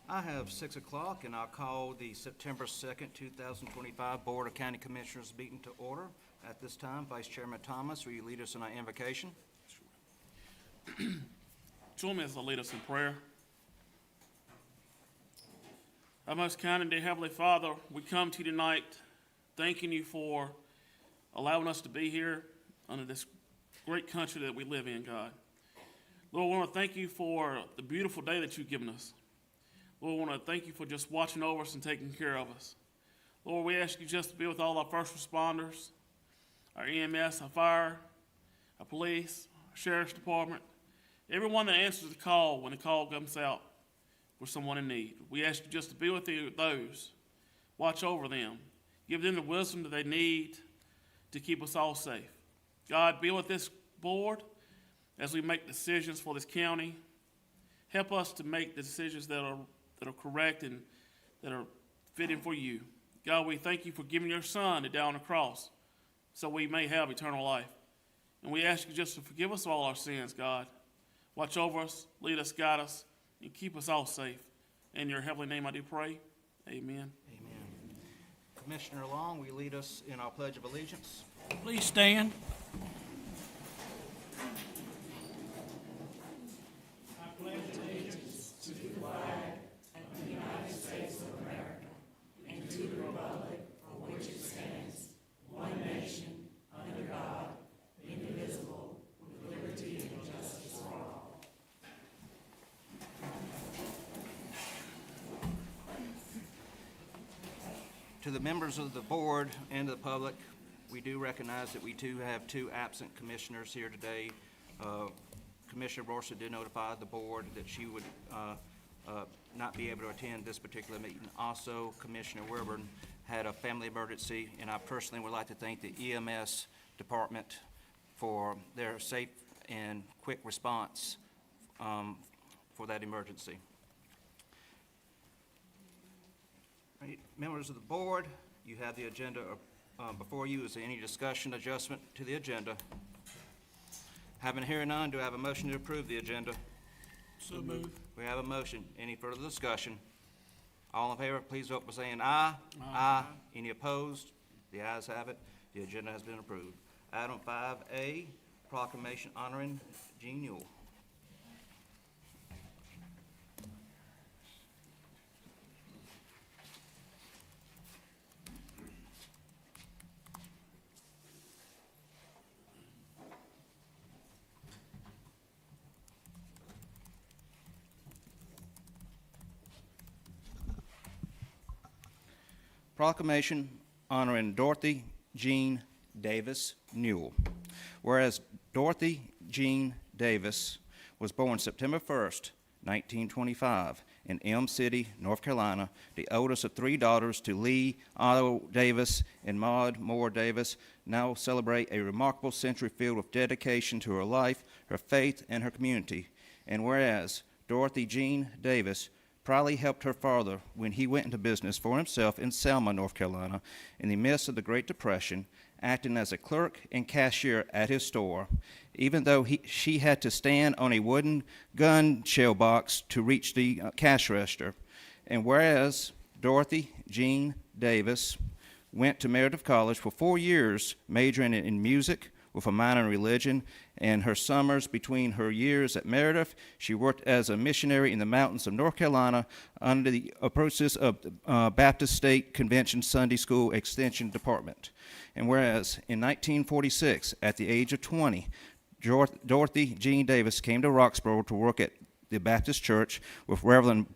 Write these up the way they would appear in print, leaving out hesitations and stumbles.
I have 6 o'clock, and I'll call the September 2nd, 2025 Board of County Commissioners meeting to order. At this time, Vice Chairman Thomas, will you lead us in our invocation? Join me as I lead us in prayer. Our most kind and dear Heavenly Father, we come to you tonight thanking you for allowing us to be here under this great country that we live in, God. Lord, we want to thank you for the beautiful day that you've given us. Lord, we want to thank you for just watching over us and taking care of us. Lord, we ask you just to be with all our first responders, our EMS, our fire, our police, our sheriff's department, everyone that answers the call when the call comes out for someone in need. We ask you just to be with those, watch over them, give them the wisdom that they need to keep us all safe. God, be with this board as we make decisions for this county. Help us to make the decisions that are correct and that are fitting for you. God, we thank you for giving your son to die on the cross so we may have eternal life. And we ask you just to forgive us of all our sins, God. Watch over us, lead us, guide us, and keep us all safe. In your heavenly name I do pray. Amen. Amen. Commissioner Long, will you lead us in our Pledge of Allegiance? Please stand. To the members of the board and the public, we do recognize that we do have two absent commissioners here today. Commissioner Borsa did notify the board that she would not be able to attend this particular meeting. Also, Commissioner Wilburn had a family emergency, and I personally would like to thank the EMS department for their safe and quick response for that emergency. Right, members of the board, you have the agenda before you. Is there any discussion, adjustment to the agenda? Having heard none, do I have a motion to approve the agenda? So moved. We have a motion. Any further discussion? All in favor, please vote by saying aye. Aye. Any opposed? The ayes have it. The agenda has been approved. Item 5A, proclamation honoring Jean Newell. Proclamation honoring Dorothy Jean Davis Newell. Whereas Dorothy Jean Davis was born September 1st, 1925 in Elm City, North Carolina, the oldest of three daughters to Lee Otto Davis and Maud Moore Davis, now celebrate a remarkable century filled with dedication to her life, her faith, and her community. And whereas Dorothy Jean Davis proudly helped her father when he went into business for himself in Selma, North Carolina, in the midst of the Great Depression, acting as a clerk and cashier at his store, even though she had to stand on a wooden gun shell box to reach the cash register. And whereas Dorothy Jean Davis went to Meredith College for 4 years, majoring in music with a minor in religion, and her summers between her years at Meredith, she worked as a missionary in the mountains of North Carolina under the auspices of the Baptist State Convention Sunday School Extension Department. And whereas in 1946, at the age of 20, Dorothy Jean Davis came to Roxborough to work at the Baptist Church with Reverend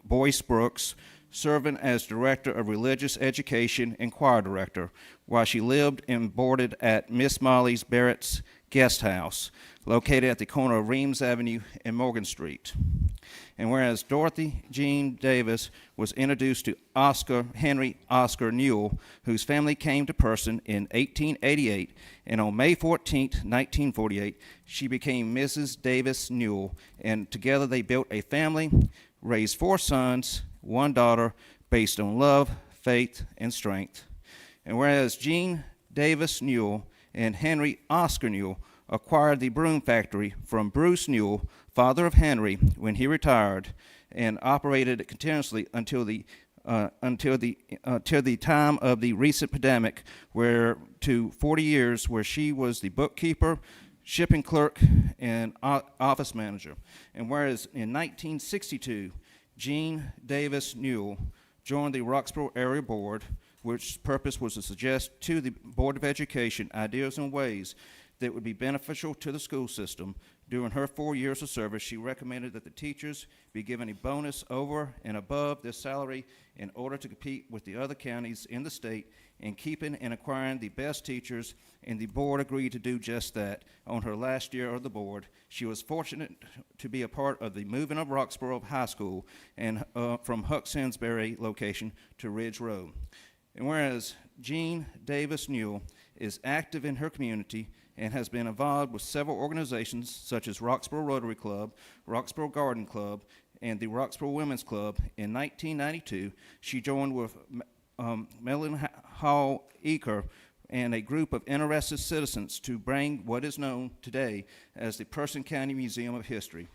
Boyce Brooks, serving as Director of Religious Education and Choir Director, while she lived and boarded at Miss Molly Barrett's Guest House, located at the corner of Reams Avenue and Morgan Street. And whereas Dorothy Jean Davis was introduced to Henry Oscar Newell, whose family came to Person in 1888, and on May 14, 1948, she became Mrs. Davis Newell, and together they built a family, raised 4 sons, 1 daughter, based on love, faith, and strength. And whereas Jean Davis Newell and Henry Oscar Newell acquired the broom factory from Bruce Newell, father of Henry, when he retired, and operated it continuously until the time of the recent pandemic, where to 40 years, where she was the bookkeeper, shipping clerk, and office manager. And whereas in 1962, Jean Davis Newell joined the Roxborough Area Board, which purpose was to suggest to the Board of Education ideas and ways that would be beneficial to the school system. During her 4 years of service, she recommended that the teachers be given a bonus over and above their salary in order to compete with the other counties in the state in keeping and acquiring the best teachers, and the board agreed to do just that. On her last year of the board, she was fortunate to be a part of the moving of Roxborough High School and from Huck-Sansbury location to Ridge Road. And whereas Jean Davis Newell is active in her community and has been involved with several organizations such as Roxborough Rotary Club, Roxborough Garden Club, and the Roxborough Women's Club, in 1992, she joined with Melanie Hall Eaker and a group of interested citizens to bring what is known today as the Person County Museum of History.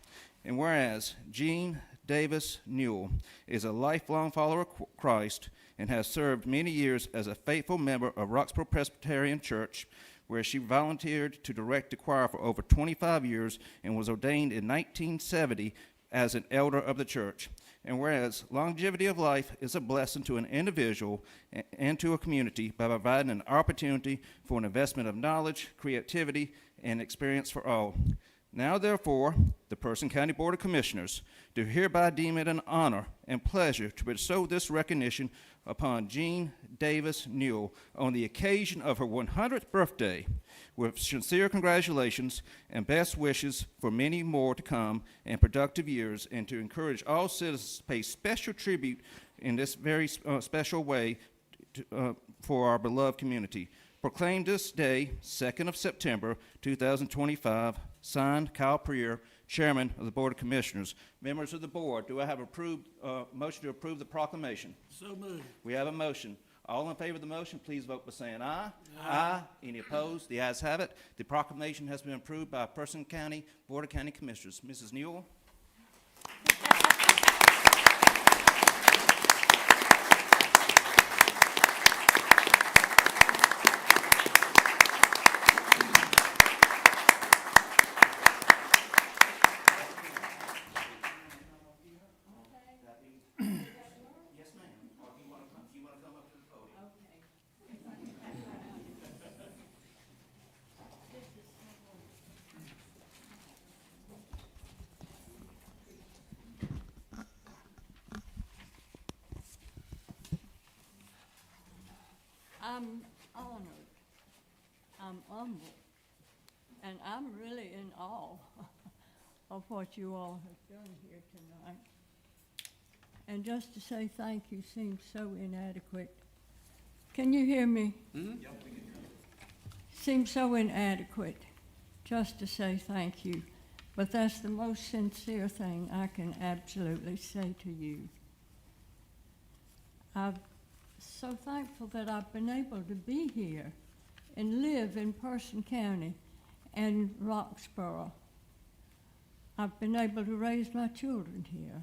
And whereas Jean Davis Newell is a lifelong follower of Christ and has served many years as a faithful member of Roxborough Presbyterian Church, where she volunteered to direct the choir for over 25 years and was ordained in 1970 as an elder of the church. And whereas longevity of life is a blessing to an individual and to a community by providing an opportunity for an investment of knowledge, creativity, and experience for all. Now, therefore, the Person County Board of Commissioners do hereby deem it an honor and pleasure to bestow this recognition upon Jean Davis Newell on the occasion of her 100th birthday, with sincere congratulations and best wishes for many more to come and productive years, and to encourage all citizens to pay special tribute in this very special way for our beloved community. Proclaimed this day, 2nd of September, 2025, signed Kyle Prier, Chairman of the Board of Commissioners. Members of the board, do I have approved motion to approve the proclamation? So moved. We have a motion. All in favor of the motion, please vote by saying aye. Aye. Any opposed? The ayes have it. The proclamation has been approved by Person County Board of County Commissioners. Mrs. Newell? I'm honored, I'm humbled, and I'm really in awe of what you all have done here tonight. And just to say thank you seems so inadequate. Can you hear me? Mm-hmm. Seems so inadequate just to say thank you, but that's the most sincere thing I can absolutely say to you. I'm so thankful that I've been able to be here and live in Person County and Roxborough. I've been able to raise my children here.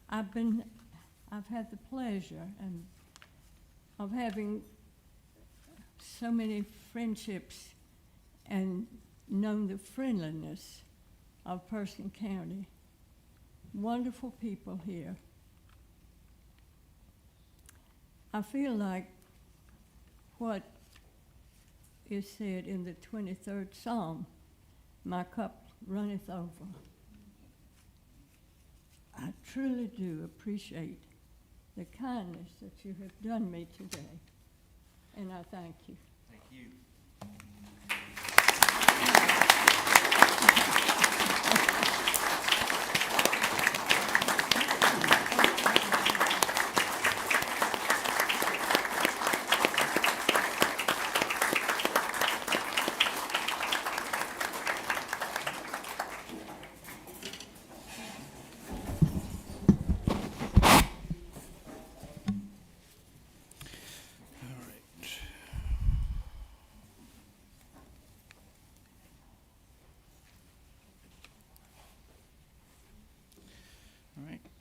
I've had the pleasure of having so many friendships and known the friendliness of Person County. Wonderful people here. I feel like what is said in the 23rd Psalm, my cup runneth over. I truly do appreciate the kindness that you have done me today, and I thank you. Thank you.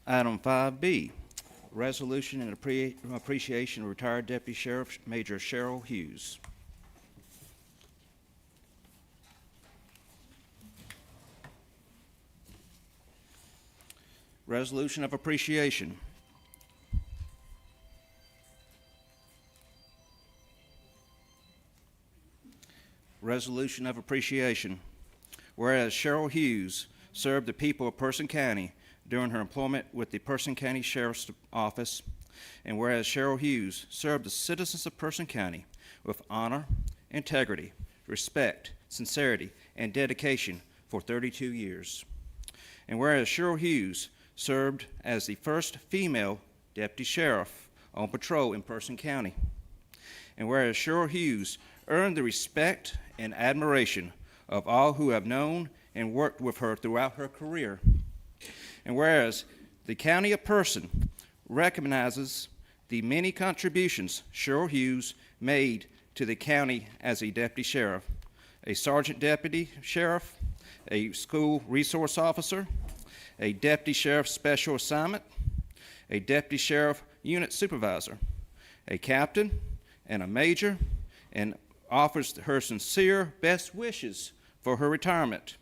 Item 5B, resolution and appreciation of retired Deputy Sheriff Major Cheryl Hughes. Resolution of appreciation. Resolution of appreciation. Whereas Cheryl Hughes served the people of Person County during her employment with the Person County Sheriff's Office, and whereas Cheryl Hughes served the citizens of Person County with honor, integrity, respect, sincerity, and dedication for 32 years. And whereas Cheryl Hughes served as the first female deputy sheriff on patrol in Person County. And whereas Cheryl Hughes earned the respect and admiration of all who have known and worked with her throughout her career. And whereas the County of Person recognizes the many contributions Cheryl Hughes made to the county as a deputy sheriff, a sergeant deputy sheriff, a school resource officer, a deputy sheriff special assignment, a deputy sheriff unit supervisor, a captain, and a major, and offers her sincere best wishes for her retirement.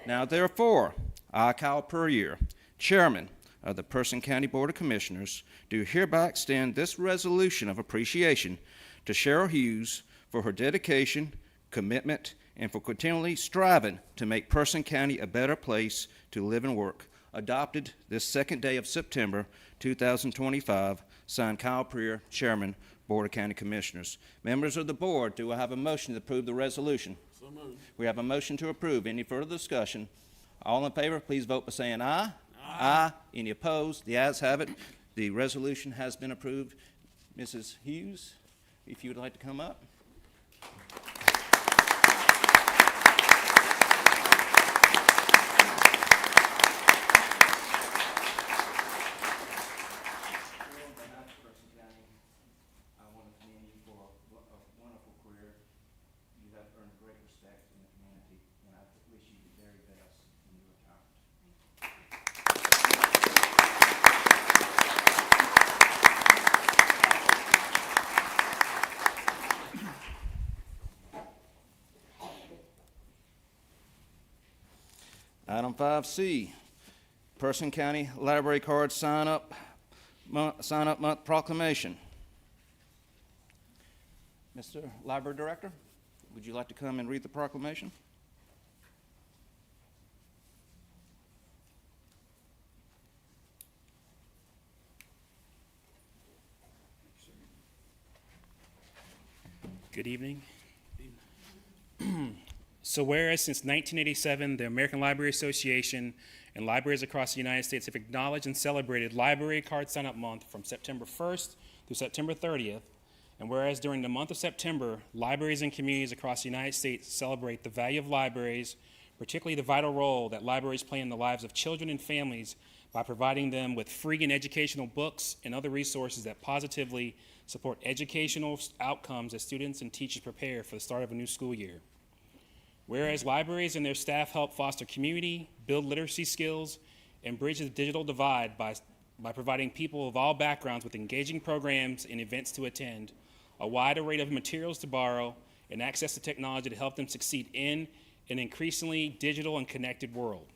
Now, therefore, I, Kyle Puryear, Chairman of the Person County Board of Commissioners, do hereby extend this resolution of appreciation to Cheryl Hughes for her dedication, commitment, and for continually striving to make Person County a better place to live and work. Adopted this second day of September 2025, signed Kyle Puryear, Chairman, Board of County Commissioners. Members of the board, do I have a motion to approve the resolution? So moved. We have a motion to approve. Any further discussion? All in favor, please vote by saying aye. Aye. Any opposed? The ayes have it. The resolution has been approved. Mrs. Hughes, if you would like to come up. I want to commend you for a wonderful career. You have earned great respect in the community, and I wish you the very best in your retirement. Item 5C, Person County Library Card sign-up month proclamation. Mr. Library Director, would you like to come and read the proclamation? Good evening. So whereas since 1987, the American Library Association and libraries across the United States have acknowledged and celebrated Library Card Sign-Up Month from September 1st through September 30th, and whereas during the month of September, libraries and communities across the United States celebrate the value of libraries, particularly the vital role that libraries play in the lives of children and families by providing them with free and educational books and other resources that positively support educational outcomes as students and teachers prepare for the start of a new school year. Whereas libraries and their staff help foster community, build literacy skills, and bridge the digital divide by providing people of all backgrounds with engaging programs and events to attend, a wide array of materials to borrow, and access to technology to help them succeed in an increasingly digital and connected world.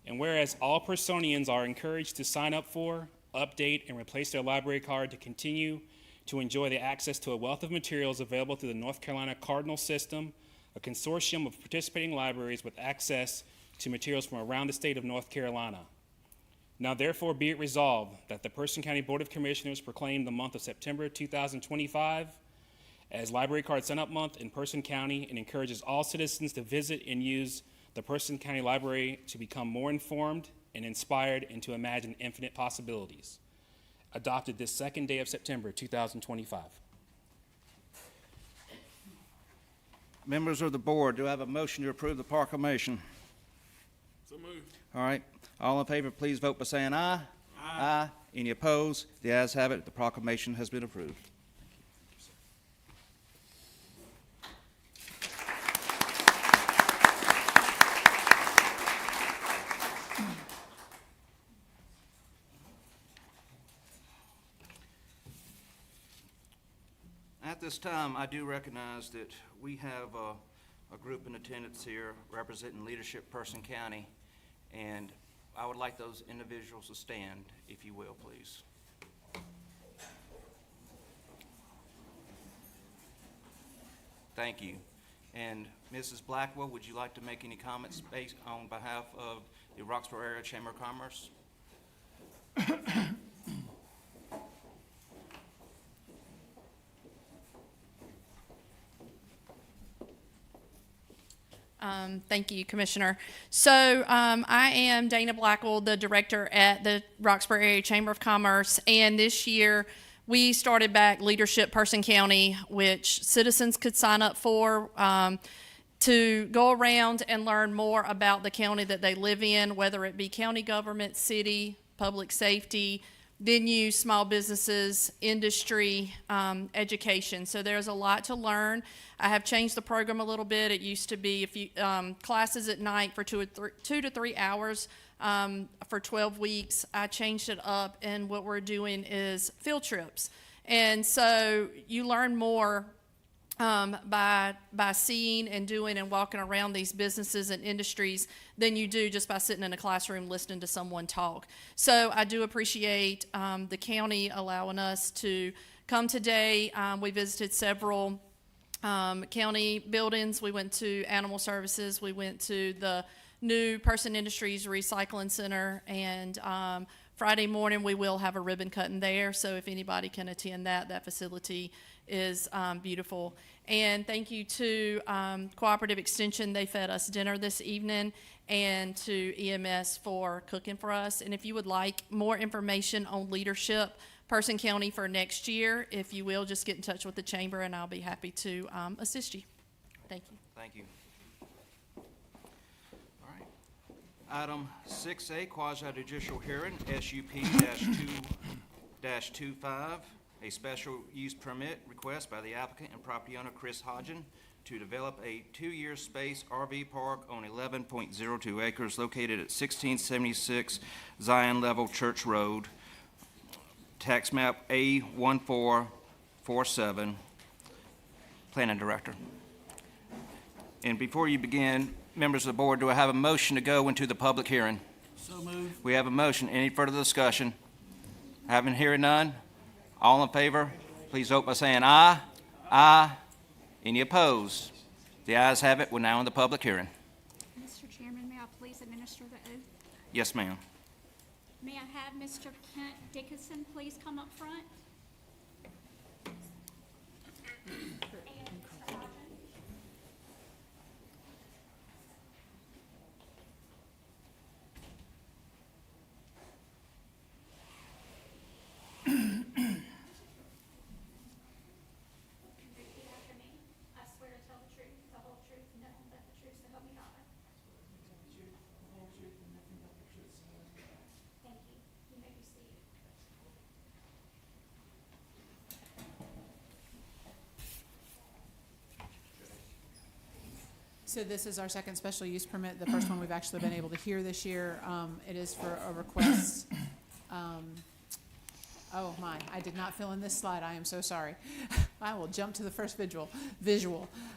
And whereas all Personians are encouraged to sign up for, update, and replace their library card to continue to enjoy the access to a wealth of materials available through the North Carolina Cardinal System, a consortium of participating libraries with access to materials from around the state of North Carolina. Now therefore be it resolved that the Person County Board of Commissioners proclaim the month of September 2025 as Library Card Sign-Up Month in Person County and encourages all citizens to visit and use the Person County Library to become more informed and inspired and to imagine infinite possibilities. Adopted this second day of September 2025. Members of the board, do I have a motion to approve the proclamation? So moved. All right. All in favor, please vote by saying aye. Aye. Any opposed? The ayes have it. The proclamation has been approved. this time, I do recognize that we have a group in attendance here representing Leadership Person County, and I would like those individuals to stand, if you will, please. Thank you. And Mrs. Blackwell, would you like to make any comments based on behalf of the Roxborough Area Chamber of Commerce? Thank you, Commissioner. So I am Dana Blackwell, the director at the Roxborough Area Chamber of Commerce, and this year we started back Leadership Person County, which citizens could sign up for to go around and learn more about the county that they live in, whether it be county government, city, public safety, venues, small businesses, industry, education. So there's a lot to learn. I have changed the program a little bit. It used to be classes at night for 2 to 3 hours for 12 weeks. I changed it up, and what we're doing is field trips. And so you learn more by seeing and doing and walking around these businesses and industries than you do just by sitting in a classroom listening to someone talk. So I do appreciate the county allowing us to come today. We visited several county buildings. We went to Animal Services. We went to the new Person Industries Recycling Center, and Friday morning we will have a ribbon cutting there. So if anybody can attend that facility is beautiful. And thank you to Cooperative Extension. They fed us dinner this evening, and to EMS for cooking for us. And if you would like more information on Leadership Person County for next year, if you will, just get in touch with the chamber and I'll be happy to assist you. Thank you. Thank you. All right. Item 6A, quasi-judicial hearing, SUP-2-25, a special use permit request by the applicant and property owner Chris Hodgen to develop a 2-year space RV park on 11.02 acres located at 1676 Zion Level Church Road, tax map A1447. Planning Director. And before you begin, members of the board, do I have a motion to go into the public hearing? So moved. We have a motion. Any further discussion? Having hearing none? All in favor, please vote by saying aye. Aye. Any opposed? The ayes have it. We're now in the public hearing. Mr. Chairman, may I please administer the oath? Yes, ma'am. May I have Mr. Kent Dickinson please come up front? And Mr. Hodgen. Repeat after me. I swear to tell the truth, the whole truth, and nothing but the truth, so help me God. Thank you. You may be seated. So this is our second special use permit, the first one we've actually been able to hear this year. It is for a request. Oh my, I did not fill in this slide, I am so sorry. I will jump to the first visual.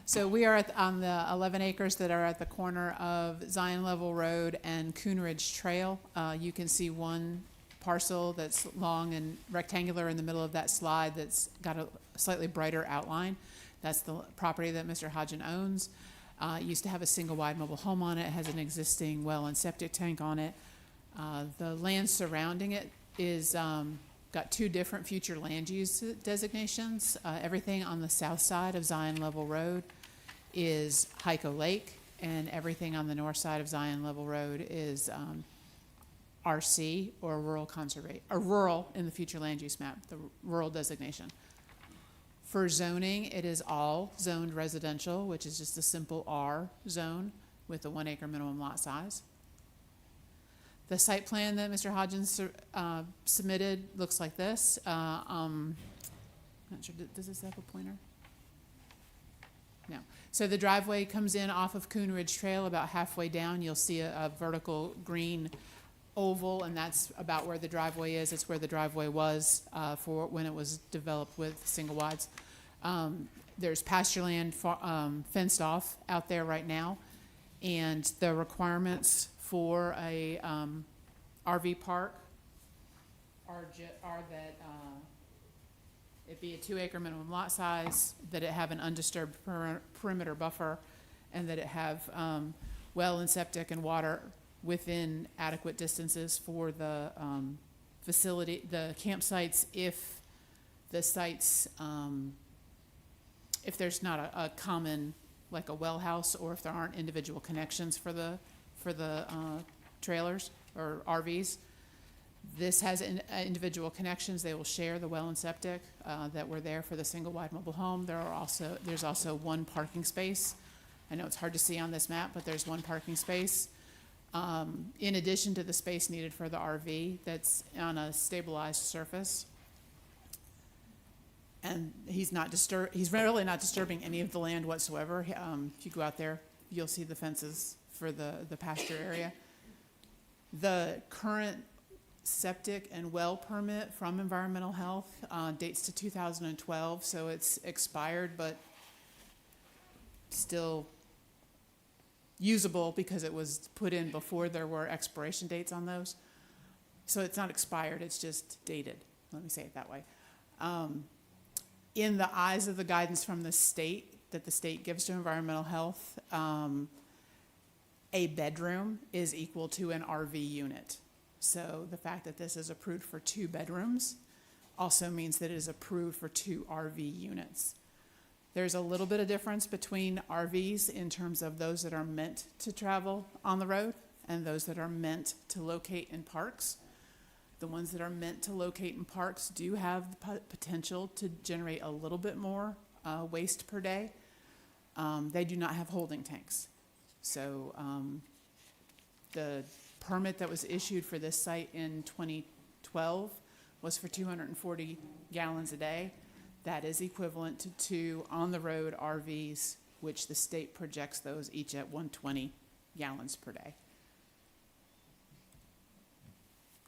So we are on the 11 acres that are at the corner of Zion Level Road and Coonridge Trail. You can see one parcel that's long and rectangular in the middle of that slide that's got a slightly brighter outline. That's the property that Mr. Hodgen owns. It used to have a single wide mobile home on it. It has an existing well and septic tank on it. The land surrounding it is got 2 different future land use designations. Everything on the south side of Zion Level Road is Hyco Lake, and everything on the north side of Zion Level Road is RC, or rural in the future land use map, the rural designation. For zoning, it is all zoned residential, which is just a simple R zone with a 1 acre minimum lot size. The site plan that Mr. Hodgins submitted looks like this. Not sure, does this have a pointer? No. So the driveway comes in off of Coonridge Trail. About halfway down, you'll see a vertical green oval, and that's about where the driveway is. It's where the driveway was for when it was developed with single wides. There's pasture land fenced off out there right now, and the requirements for a RV park are that it be a 2-acre minimum lot size, that it have an undisturbed perimeter buffer, and that it have well and septic and water within adequate distances for the facility, the campsites, if the sites, if there's not a common, like a well house, or if there aren't individual connections for the trailers or RVs. This has individual connections. They will share the well and septic that were there for the single wide mobile home. There's also one parking space. I know it's hard to see on this map, but there's one parking space. In addition to the space needed for the RV that's on a stabilized surface. And he's really not disturbing any of the land whatsoever. If you go out there, you'll see the fences for the pasture area. The current septic and well permit from Environmental Health dates to 2012, so it's expired, but still usable because it was put in before there were expiration dates on those. So it's not expired, it's just dated. Let me say it that way. In the eyes of the guidance from the state, that the state gives to Environmental Health, a bedroom is equal to an RV unit. So the fact that this is approved for 2 bedrooms also means that it is approved for 2 RV units. There's a little bit of difference between RVs in terms of those that are meant to travel on the road and those that are meant to locate in parks. The ones that are meant to locate in parks do have the potential to generate a little bit more waste per day. They do not have holding tanks. So the permit that was issued for this site in 2012 was for 240 gallons a day. That is equivalent to 2 on-the-road RVs, which the state projects those each at 120 gallons per day.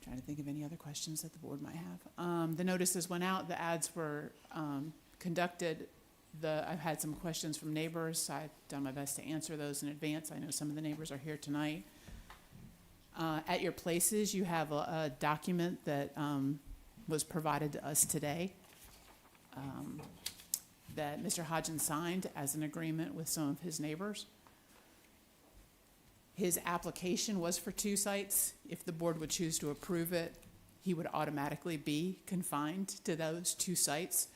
Trying to think of any other questions that the board might have. The notices went out, the ads were conducted. I've had some questions from neighbors. I've done my best to answer those in advance. I know some of the neighbors are here tonight. At your places, you have a document that was provided to us today that Mr. Hodgins signed as an agreement with some of his neighbors. His application was for 2 sites. If the board would choose to approve it, he would automatically be confined to those 2 sites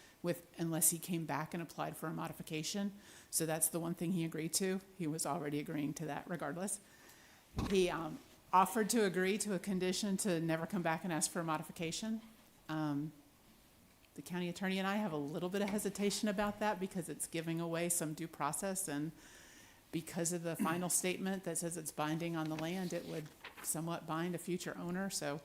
unless he came back and applied for a modification. So that's the one thing he agreed to. He was already agreeing to that regardless. He offered to agree to a condition to never come back and ask for a modification. The county attorney and I have a little bit of hesitation about that because it's giving away some due process, and because of the final statement that says it's binding on the land, it would somewhat bind a future owner. So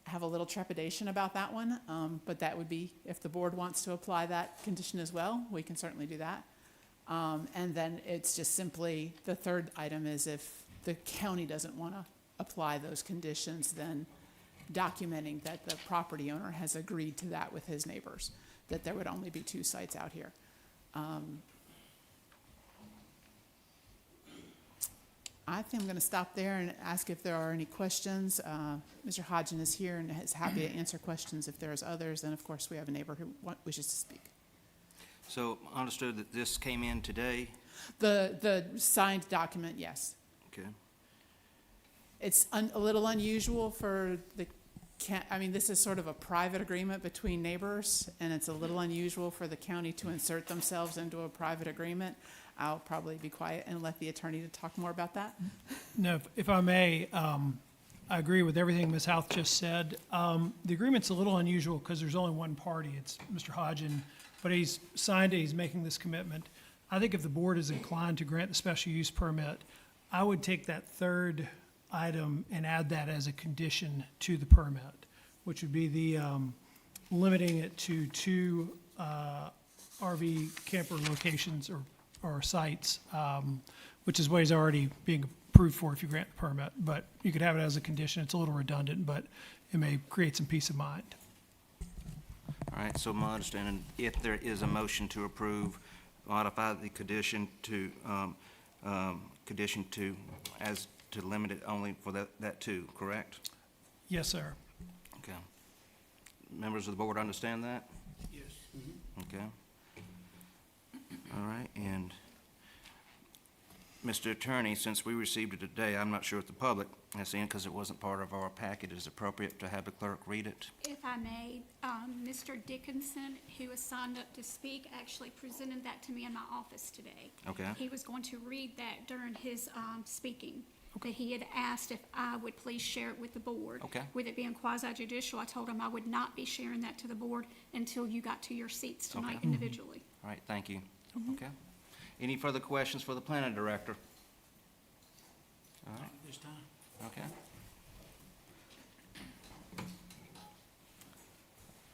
I have a little trepidation about that one, but that would be, if the board wants to apply that condition as well, we can certainly do that. And then it's just simply, the third item is if the county doesn't want to apply those conditions, then documenting that the property owner has agreed to that with his neighbors, that there would only be 2 sites out here. I think I'm going to stop there and ask if there are any questions. Mr. Hodgins is here and is happy to answer questions if there's others. And of course, we have a neighbor who wishes to speak. So understood that this came in today? The signed document, yes. Okay. It's a little unusual for this is sort of a private agreement between neighbors, and it's a little unusual for the county to insert themselves into a private agreement. I'll probably be quiet and let the attorney to talk more about that. No, if I may, I agree with everything Ms. Houth just said. The agreement's a little unusual because there's only one party. It's Mr. Hodgins, but he's signed it, he's making this commitment. I think if the board is inclined to grant the special use permit, I would take that third item and add that as a condition to the permit, which would be the limiting it to 2 RV camper locations or sites, which is what he's already being approved for if you grant the permit. But you could have it as a condition. It's a little redundant, but it may create some peace of mind. All right, so my understanding, if there is a motion to approve, modify the condition to, as to limit it only for that two, correct? Yes, sir. Okay. Members of the board understand that? Yes. Okay. All right, and Mr. Attorney, since we received it today, I'm not sure if the public has seen it because it wasn't part of our packet. Is it appropriate to have the clerk read it? If I may, Mr. Dickinson, who has signed up to speak, actually presented that to me in my office today. Okay. He was going to read that during his speaking, that he had asked if I would please share it with the board. Okay. With it being quasi judicial, I told him I would not be sharing that to the board until you got to your seats tonight Okay. individually. All right, thank you. Okay. Any further questions for the planning director? All right, This time. okay.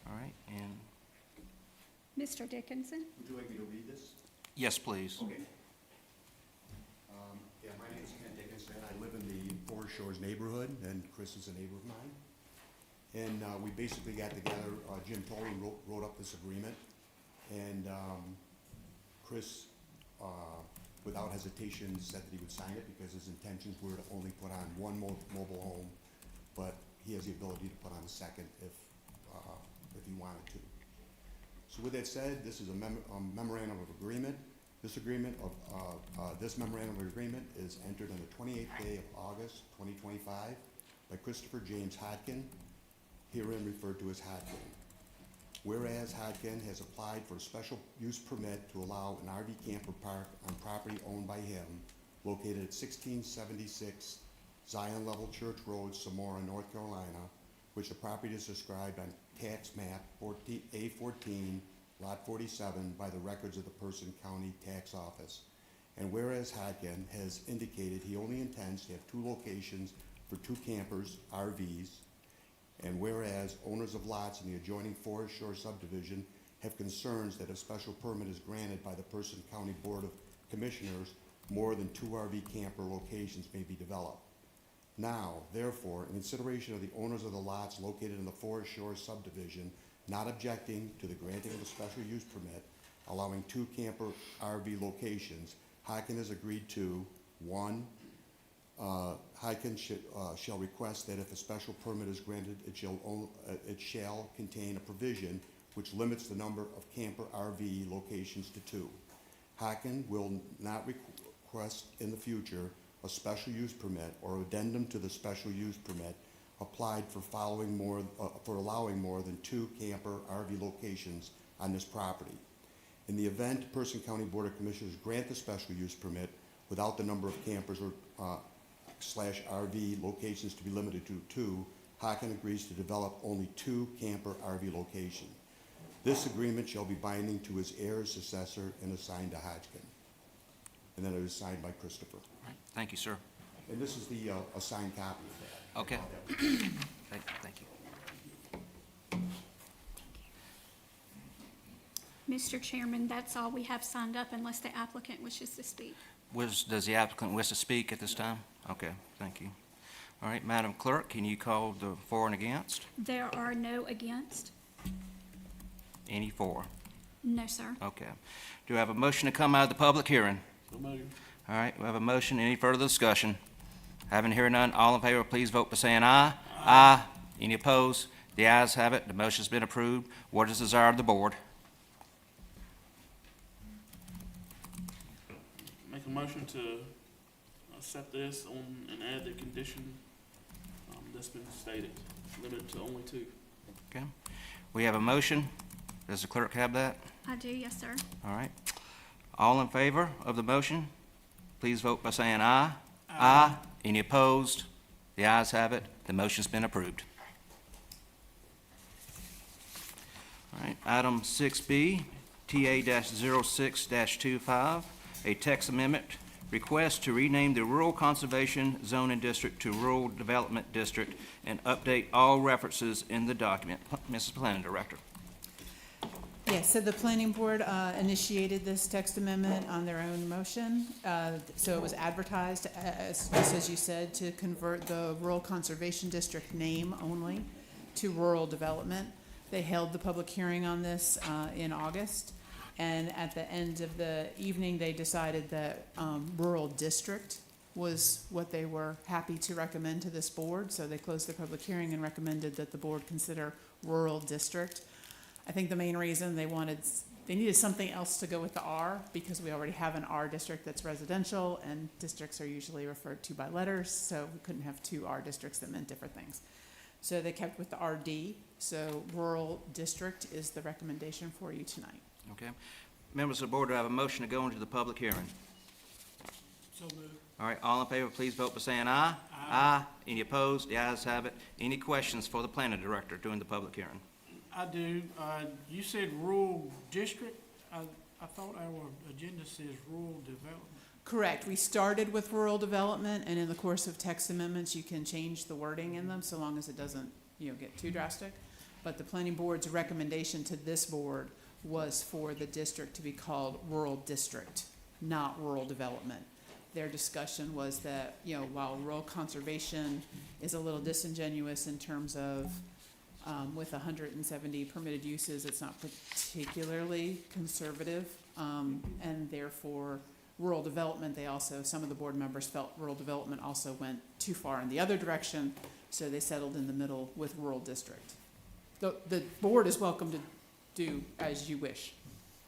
All right, and, Mr. Dickinson? Would you like me to read this? yes, please. Okay. Yeah, my name is Ken Dickinson. I live in the Forest Shores neighborhood, and Chris is a neighbor of mine. And we basically got together, Jim Tolan wrote up this agreement, and Chris, without hesitation, said that he would sign it because his intentions were to only put on one mobile home, but he has the ability to put on a second if he wanted to. So with that said, this is a memorandum of agreement. This memorandum of agreement is entered on the 28th day of August, 2025, by Christopher James Hodkin, herein referred to as Hodkin. Whereas Hodkin has applied for a special use permit to allow an RV camper park on property owned by him, located at 1676 Zion Level Church Road, Samora, North Carolina, which the property is described on tax map A14, Lot 47, by the records of the Person County Tax Office. And whereas Hodkin has indicated he only intends to have two locations for two campers, RVs, and whereas owners of lots in the adjoining Forest Shore subdivision have concerns that a special permit is granted by the Person County Board of Commissioners, more than two RV camper locations may be developed. Now, therefore, in consideration of the owners of the lots located in the Forest Shore subdivision not objecting to the granting of a special use permit allowing two camper RV locations, Hodkin has agreed to, one, Hodkin shall request that if a special permit is granted, it shall contain a provision which limits the number of camper RV locations to two. Hodkin will not request in the future a special use permit or addendum to the special use permit applied for allowing more than two camper RV locations on this property. In the event Person County Board of Commissioners grant the special use permit without the number of campers or / RV locations to be limited to two, Hodkin agrees to develop only two camper RV locations. This agreement shall be binding to his heirs, successor, and assigned to Hodkin. And then it is signed by Christopher. All right, thank you, sir. And this is the a signed copy of that. Okay. Thank you. Mr. Chairman, that's all we have signed up unless the applicant wishes to speak. Does the applicant wish to speak at this time? Okay, thank you. All right, Madam Clerk, can you call the for and against? There are no against? Any for? No, sir. Okay. Do I have a motion to come out of the public hearing? So moved. All right, we have a motion. Any further discussion? Having heard none, all in favor, please vote by saying aye. Aye. Any opposed? The ayes have it. The motion's been approved. What is the desire of the board? Make a motion to accept this and add the condition that's been stated, limited to only two. Okay. We have a motion. Does the clerk have that? I do, yes, sir. All right. All in favor of the motion, please vote by saying aye. Aye. Any opposed? The ayes have it. The motion's been approved. All right, item 6B, TA-06-25, a text amendment request to rename the Rural Conservation Zoning District to Rural Development District and update all references in the document. Mrs. Planning Director. Yes, so the planning board initiated this text amendment on their own motion. So it was advertised, as you said, to convert the rural conservation district name only to rural development. They held the public hearing on this in August, and at the end of the evening, they decided that rural district was what they were happy to recommend to this board, so they closed the public hearing and recommended that the board consider rural district. I think the main reason they needed something else to go with the R, because we already have an R district that's residential, and districts are usually referred to by letters, so we couldn't have two R districts that meant different things. So they kept with the RD, so rural district is the recommendation for you tonight. Okay. Members of the board, do I have a motion to go into the public hearing? So moved. All right, all in favor, please vote by saying aye. Aye. Any opposed? The ayes have it. Any questions for the planning director during the public hearing? I do. You said rural district. I thought our agenda says rural development. Correct. We started with rural development, and in the course of text amendments, you can change the wording in them, so long as it doesn't, get too drastic. But the planning board's recommendation to this board was for the district to be called rural district, not rural development. Their discussion was that, while rural conservation is a little disingenuous in terms of, with 170 permitted uses, it's not particularly conservative, and therefore, rural development, some of the board members felt rural development also went too far in the other direction, so they settled in the middle with rural district. The board is welcome to do as you wish.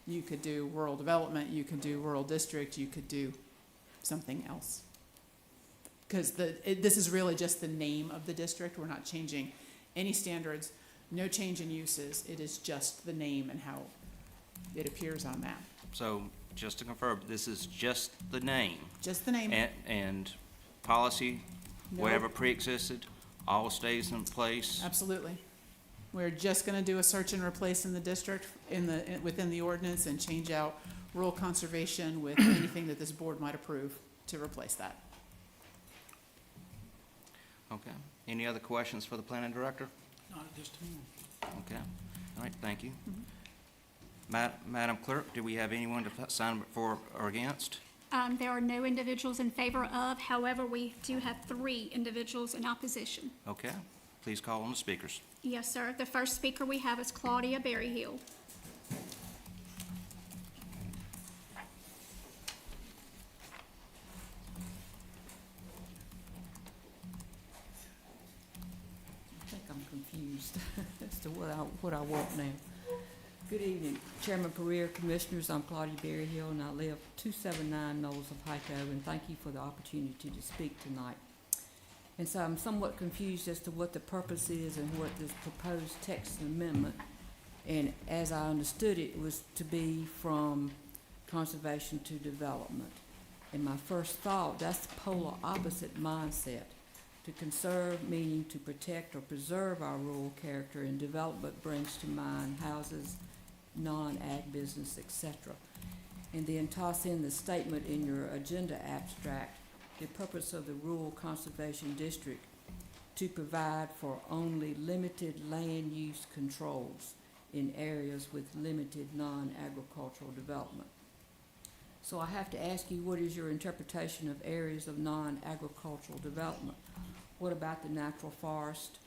You could do rural development, you could do rural district, you could do something else. Because this is really just the name of the district. We're not changing any standards, no change in uses. It is just the name and how it appears on map. So, just to confirm, this is just the name, Just the name. and policy, No. whatever pre-existed, all stays in place? Absolutely. We're just gonna do a search and replace in the district, within the ordinance, and change out rural conservation with anything that this board might approve to replace that. Okay. Any other questions for the planning director? Not at this time. Okay. All right, thank you. Madam Clerk, do we have anyone to sign for or against? There are no individuals in favor of, however, we do have 3 individuals in opposition. Okay. Please call on the speakers. Yes, sir. The first speaker we have is Claudia Berryhill. I think I'm confused as to what I want now. Good evening, Chairman Pereira, Commissioners. I'm Claudia Berryhill, and I live 279 Knolls of Hyco, and thank you for the opportunity to speak tonight. And so I'm somewhat confused as to what the purpose is and what this proposed text amendment. And as I understood it, was to be from conservation to development. And my first thought, that's the polar opposite mindset. To conserve meaning to protect or preserve our rural character, and development brings to mind houses, non-ag business, etc. And then toss in the statement in your agenda abstract, the purpose of the Rural Conservation District to provide for only limited land use controls in areas with limited non-agricultural development. So I have to ask you, what is your interpretation of areas of non-agricultural development? What about the natural forest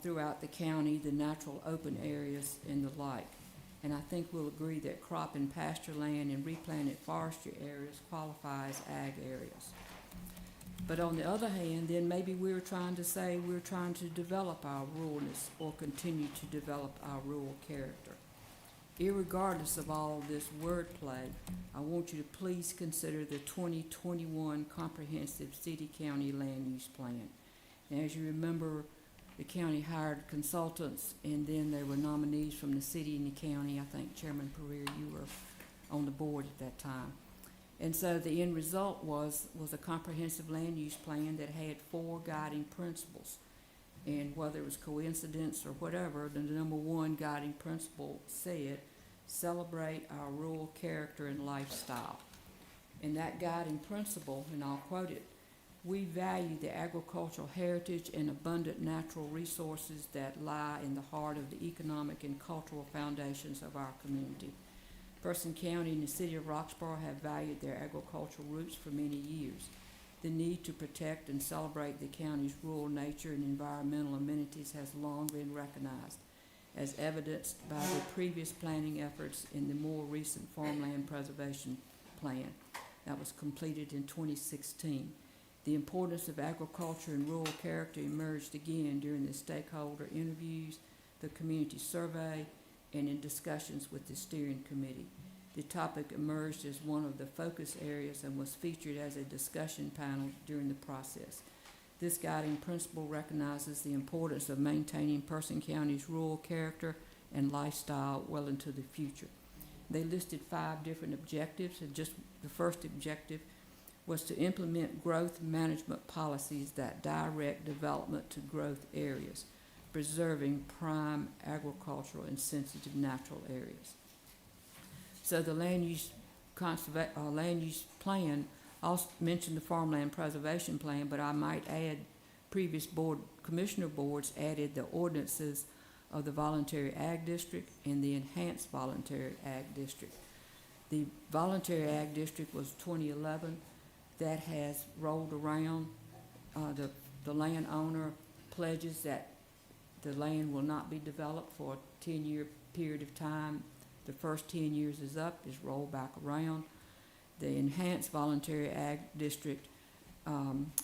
throughout the county, the natural open areas and the like? And I think we'll agree that crop and pasture land and replanted forestry areas qualify as ag areas. But on the other hand, then maybe we're trying to say we're trying to develop our ruralness or continue to develop our rural character. Irregardless of all this wordplay, I want you to please consider the 2021 Comprehensive City-County Land Use Plan. And as you remember, the county hired consultants, and then there were nominees from the city and the county. I think Chairman Pereira, you were on the board at that time. And so the end result was a comprehensive land use plan that had 4 guiding principles. And whether it was coincidence or whatever, the number 1 guiding principle said, celebrate our rural character and lifestyle. And that guiding principle, and I'll quote it, we value the agricultural heritage and abundant natural resources that lie in the heart of the economic and cultural foundations of our community. Person County and the city of Roxborough have valued their agricultural roots for many years. The need to protect and celebrate the county's rural nature and environmental amenities has long been recognized. as evidenced by the previous planning efforts in the more recent farmland preservation plan that was completed in 2016. The importance of agriculture and rural character emerged again during the stakeholder interviews, the community survey, and in discussions with the steering committee. The topic emerged as one of the focus areas and was featured as a discussion panel during the process. This guiding principle recognizes the importance of maintaining Person County's rural character and lifestyle well into the future. They listed 5 different objectives, and just the first objective was to implement growth management policies that direct development to growth areas, preserving prime agricultural and sensitive natural areas. So the land use plan also mentioned the farmland preservation plan, but I might add previous commissioner boards added the ordinances of the voluntary ag district and the enhanced voluntary ag district. The voluntary ag district was 2011. That has rolled around. The landowner pledges that the land will not be developed for a 10-year period of time. The first 10 years is up, is rolled back around. The enhanced voluntary ag district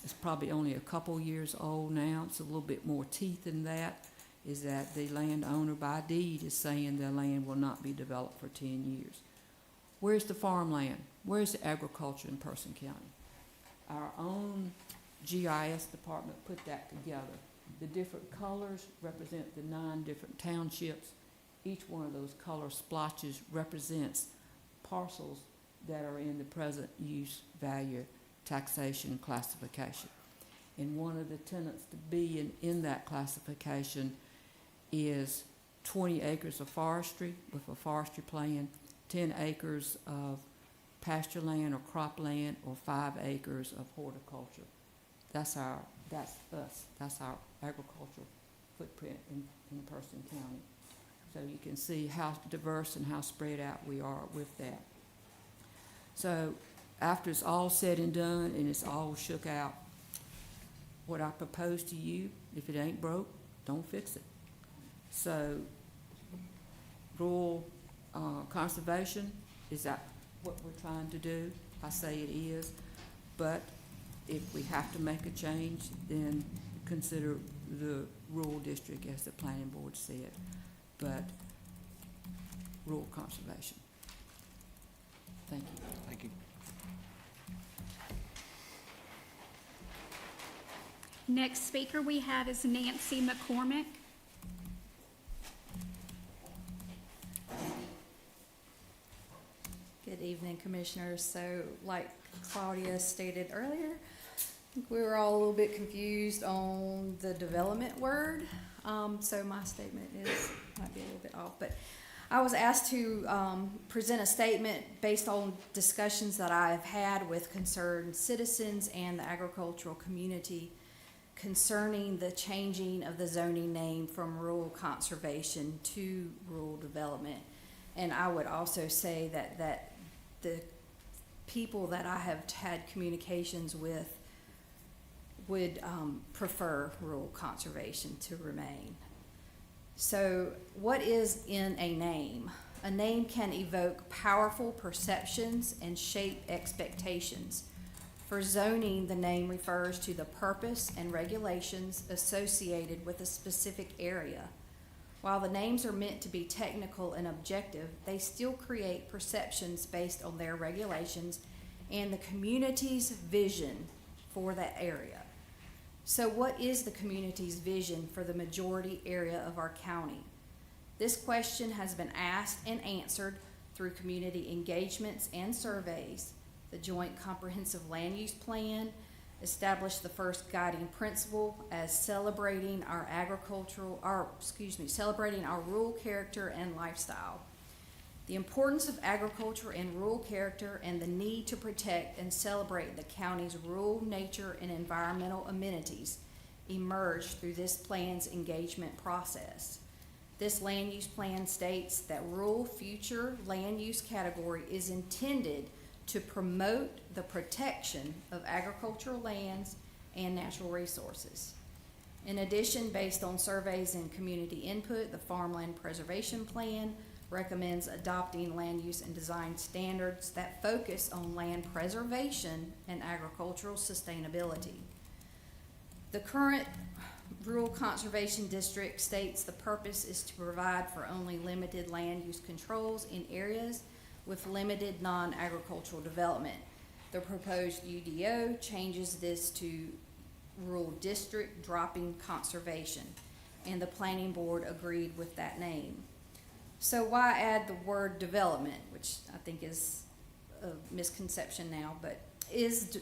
is probably only a couple years old now. It's a little bit more teeth in that, is that the landowner by deed is saying their land will not be developed for 10 years. Where's the farmland? Where's the agriculture in Person County? Our own GIS department put that together. The different colors represent the 9 different townships. Each one of those color splotches represents parcels that are in the present use value taxation classification. And one of the tenants to be in that classification is 20 acres of forestry with a forestry plan, 10 acres of pasture land or cropland, or 5 acres of horticulture. That's us. That's our agricultural footprint in Person County. So you can see how diverse and how spread out we are with that. So after it's all said and done and it's all shook out, what I propose to you, if it ain't broke, don't fix it. So rural conservation, is that what we're trying to do? I say it is, but if we have to make a change, then consider the rural district as the planning board said, but rural conservation. Thank you. Thank you. Next speaker we have is Nancy McCormick. Good evening, Commissioners. So, like Claudia stated earlier, I think we were all a little bit confused on the development word. So my statement might be a little bit off, but I was asked to present a statement based on discussions that I've had with concerned citizens and the agricultural community concerning the changing of the zoning name from rural conservation to rural development. And I would also say that the people that I have had communications with would prefer rural conservation to remain. So what is in a name? A name can evoke powerful perceptions and shape expectations. For zoning, the name refers to the purpose and regulations associated with a specific area. While the names are meant to be technical and objective, they still create perceptions based on their regulations and the community's vision for that area. So what is the community's vision for the majority area of our county? This question has been asked and answered through community engagements and surveys. The Joint Comprehensive Land Use Plan established the first guiding principle as celebrating our rural character and lifestyle. The importance of agriculture and rural character and the need to protect and celebrate the county's rural nature and environmental amenities emerged through this plan's engagement process. This land use plan states that rural future land use category is intended to promote the protection of agricultural lands and natural resources. In addition, based on surveys and community input, the Farmland Preservation Plan recommends adopting land use and design standards that focus on land preservation and agricultural sustainability. The current Rural Conservation District states the purpose is to provide for only limited land use controls in areas with limited non-agricultural development. The proposed UDO changes this to rural district, dropping conservation, and the planning board agreed with that name. So why add the word development, which I think is a misconception now, but is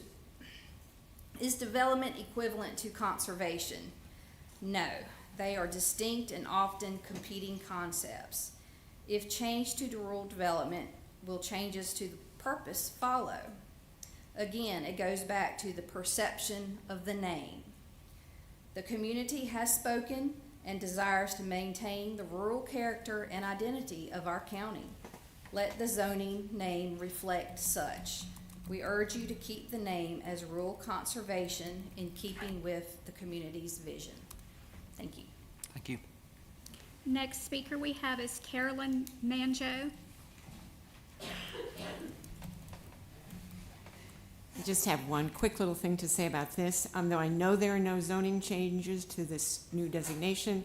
development equivalent to conservation? No, they are distinct and often competing concepts. If change to rural development, will changes to the purpose follow? Again, it goes back to the perception of the name. The community has spoken and desires to maintain the rural character and identity of our county. Let the zoning name reflect such. We urge you to keep the name as rural conservation in keeping with the community's vision. Thank you. Thank you. Next speaker we have is Carolyn Manjo. I just have one quick little thing to say about this. Though I know there are no zoning changes to this new designation,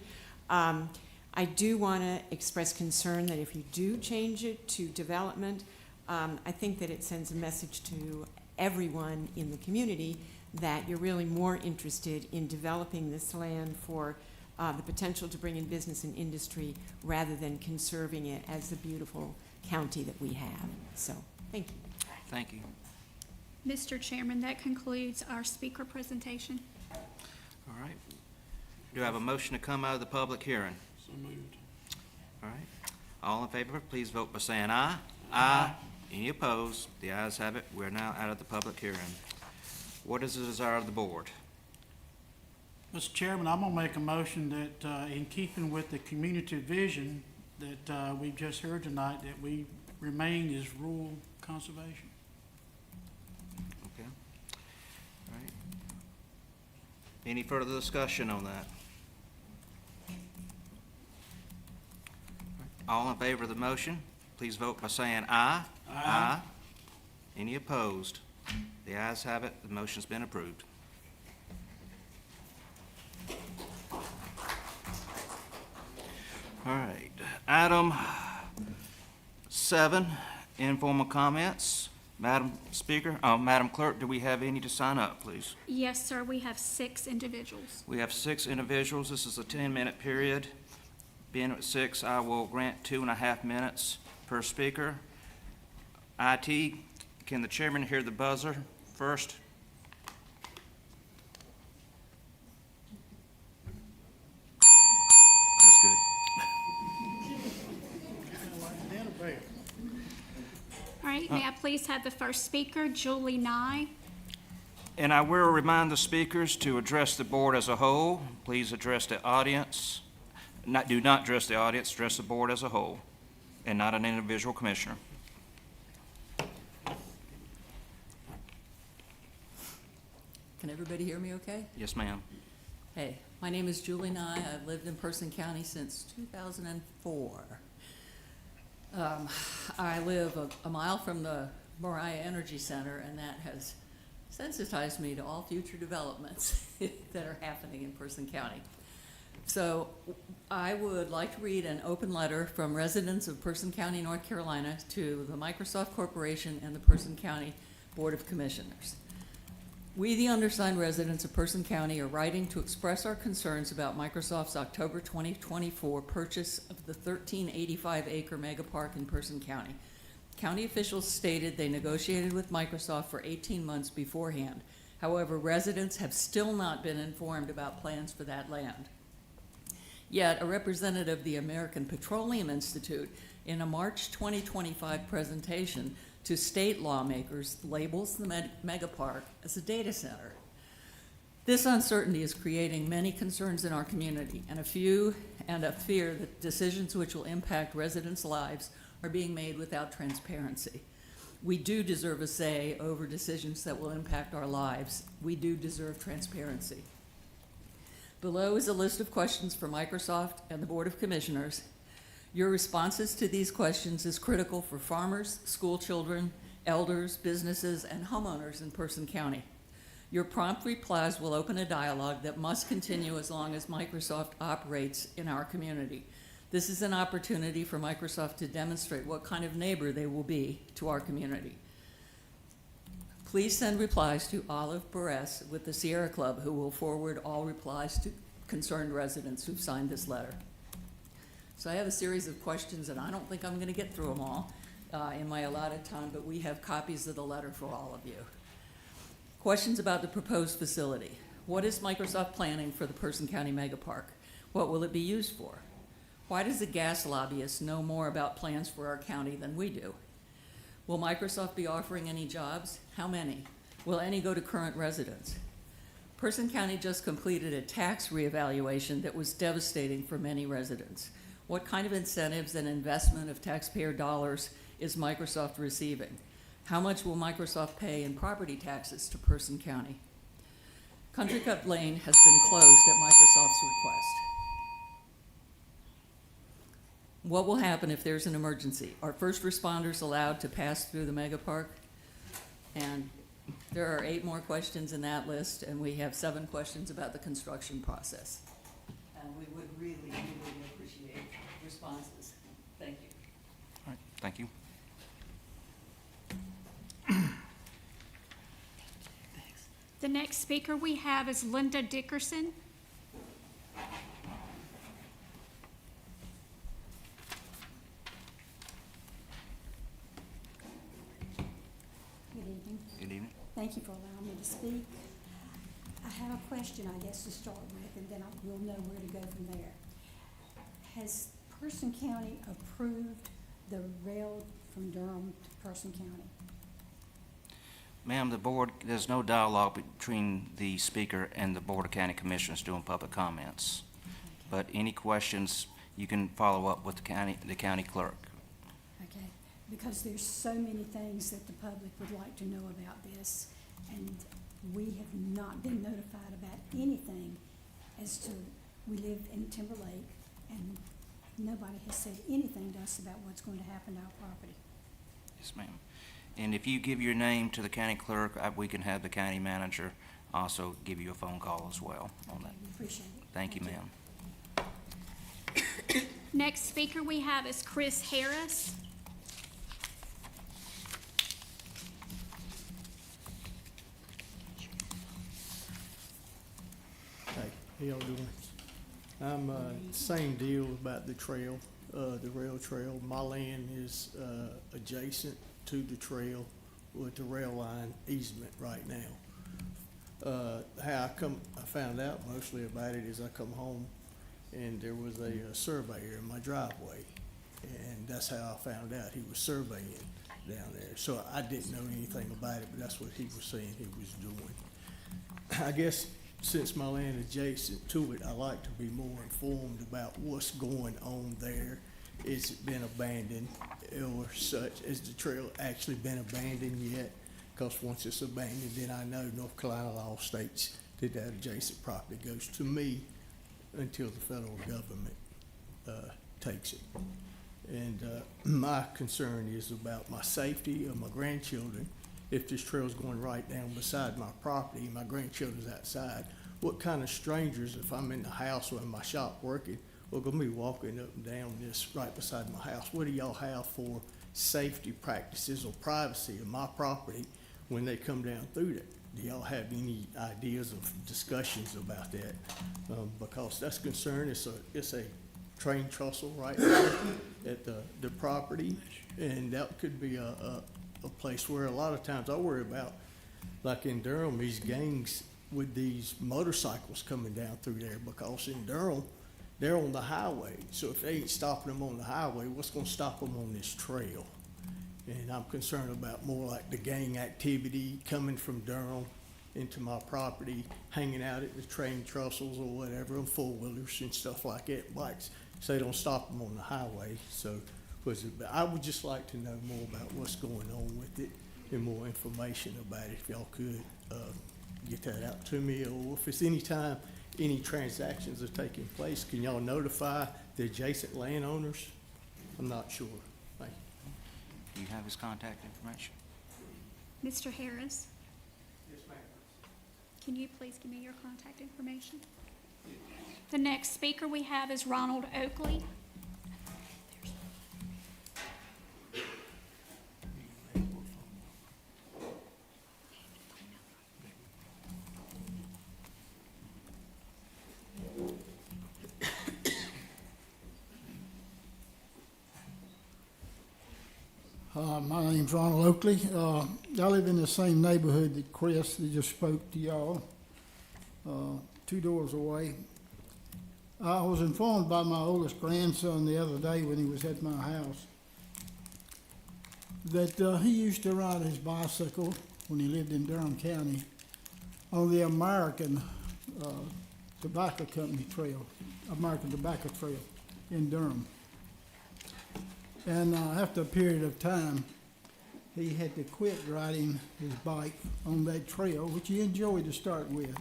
I do want to express concern that if you do change it to development, I think that it sends a message to everyone in the community that you're really more interested in developing this land for the potential to bring in business and industry rather than conserving it as the beautiful county that we have. So, thank you. Thank you. Mr. Chairman, that concludes our speaker presentation. All right. Do I have a motion to come out of the public hearing? So moved. All right. All in favor, please vote by saying aye. Aye. Any opposed? The ayes have it. We're now out of the public hearing. What is the desire of the board? Mr. Chairman, I'm gonna make a motion that, in keeping with the community vision that, we've just heard tonight, that we remain as rural conservation. Okay. All right. Any further discussion on that? All in favor of the motion, please vote by saying aye. Aye. Any opposed? The ayes have it. The motion's been approved. All right. Item 7, informal comments. Madam Clerk, do we have any to sign up, please? Yes, sir, we have 6 individuals. We have 6 individuals. This is a 10-minute period. Being at 6, I will grant 2.5 minutes per speaker. IT, can the chairman hear the buzzer first? That's good. All right, may I please have the first speaker, Julie Nye? And I will remind the speakers to address the board as a whole. Please address the audience. Do not address the audience, address the board as a whole, and not an individual commissioner. Can everybody hear me okay? Yes, ma'am. Hey, my name is Julie Nye. I've lived in Person County since 2004. I live a mile from the Moriah Energy Center, and that has sensitized me to all future developments that are happening in Person County. So I would like to read an open letter from residents of Person County, North Carolina, to the Microsoft Corporation and the Person County Board of Commissioners. We, the undersigned residents of Person County, are writing to express our concerns about Microsoft's October 2024 purchase of the 1385-acre mega park in Person County. County officials stated they negotiated with Microsoft for 18 months beforehand. However, residents have still not been informed about plans for that land. Yet, a representative of the American Petroleum Institute, in a March 2025 presentation to state lawmakers, labels the mega park as a data center. This uncertainty is creating many concerns in our community, and a fear that decisions which will impact residents' lives are being made without transparency. We do deserve a say over decisions that will impact our lives. We do deserve transparency. Below is a list of questions for Microsoft and the Board of Commissioners. Your responses to these questions is critical for farmers, school children, elders, businesses, and homeowners in Person County. Your prompt replies will open a dialogue that must continue as long as Microsoft operates in our community. This is an opportunity for Microsoft to demonstrate what kind of neighbor they will be to our community. Please send replies to Olive Perez with the Sierra Club, who will forward all replies to concerned residents who've signed this letter. So I have a series of questions, and I don't think I'm going to get through them all in my allotted time, but we have copies of the letter for all of you. Questions about the proposed facility. What is Microsoft planning for the Person County Mega Park? What will it be used for? Why does the gas lobbyist know more about plans for our county than we do? Will Microsoft be offering any jobs? How many? Will any go to current residents? Person County just completed a tax reevaluation that was devastating for many residents. What kind of incentives and investment of taxpayer dollars is Microsoft receiving? How much will Microsoft pay in property taxes to Person County? Country Club Lane has been closed at Microsoft's request. What will happen if there's an emergency? Are first responders allowed to pass through the mega park? And there are 8 more questions in that list, and we have 7 questions about the construction process. And we would really, really appreciate responses. Thank you. All right, thank you. The next speaker we have is Linda Dickerson. Good evening. Good evening. Thank you for allowing me to speak. I have a question, I guess, to start with, and then we'll know where to go from there. Has Person County approved the rail from Durham to Person County? Ma'am, the board, there's no dialogue between the speaker and the Board of County Commissioners doing public comments. But any questions, you can follow up with the county clerk. Okay, because there's so many things that the public would like to know about this, and we have not been notified about anything as to, we live in Timberlake, and nobody has said anything to us about what's going to happen to our property. Yes, ma'am. And if you give your name to the county clerk, we can have the county manager also give you a phone call as well on that. Okay, we appreciate it. Thank you, ma'am. Next speaker we have is Chris Harris. Hey, how y'all doing? I'm, same deal about the trail, the rail trail. My land is, adjacent to the trail with the rail line easement right now. How I found out mostly about it is I come home and there was a surveyor in my driveway. And that's how I found out he was surveying down there. So I didn't know anything about it, but that's what he was saying he was doing. I guess since my land is adjacent to it, I like to be more informed about what's going on there. Is it been abandoned or such? Has the trail actually been abandoned yet? Because once it's abandoned, then I know North Carolina law states that that adjacent property goes to me until the federal government takes it. And my concern is about my safety of my grandchildren. If this trail's going right down beside my property, my grandchildren's outside, what kind of strangers, if I'm in the house or in my shop working, we're gonna be walking up and down this right beside my house? What do y'all have for safety practices or privacy of my property when they come down through there? Do y'all have any ideas of discussions about that? Because that's concerned. It's a train trestle right there at the property, and that could be a place where a lot of times I worry about, like in Durham, these gangs with these motorcycles coming down through there, because in Durham, they're on the highway. So if they ain't stopping them on the highway, what's gonna stop them on this trail? And I'm concerned about more like the gang activity coming from Durham into my property, hanging out at the train trestles or whatever, and four-wheelers and stuff like that, bikes, so they don't stop them on the highway. So, I would just like to know more about what's going on with it and more information about it, if y'all could get that out to me, or if it's any time any transactions are taking place. Can y'all notify the adjacent landowners? I'm not sure. Thank you. Do you have his contact information? Mr. Harris, Yes, ma'am. can you please give me your contact information? The next speaker we have is Ronald Oakley. My name's Ronald Oakley. I live in the same neighborhood that Chris that just spoke to y'all, 2 doors away. I was informed by my oldest grandson the other day when he was at my house that he used to ride his bicycle when he lived in Durham County on the American Tobacco Company Trail, American Tobacco Trail in Durham. And after a period of time, he had to quit riding his bike on that trail, which he enjoyed to start with,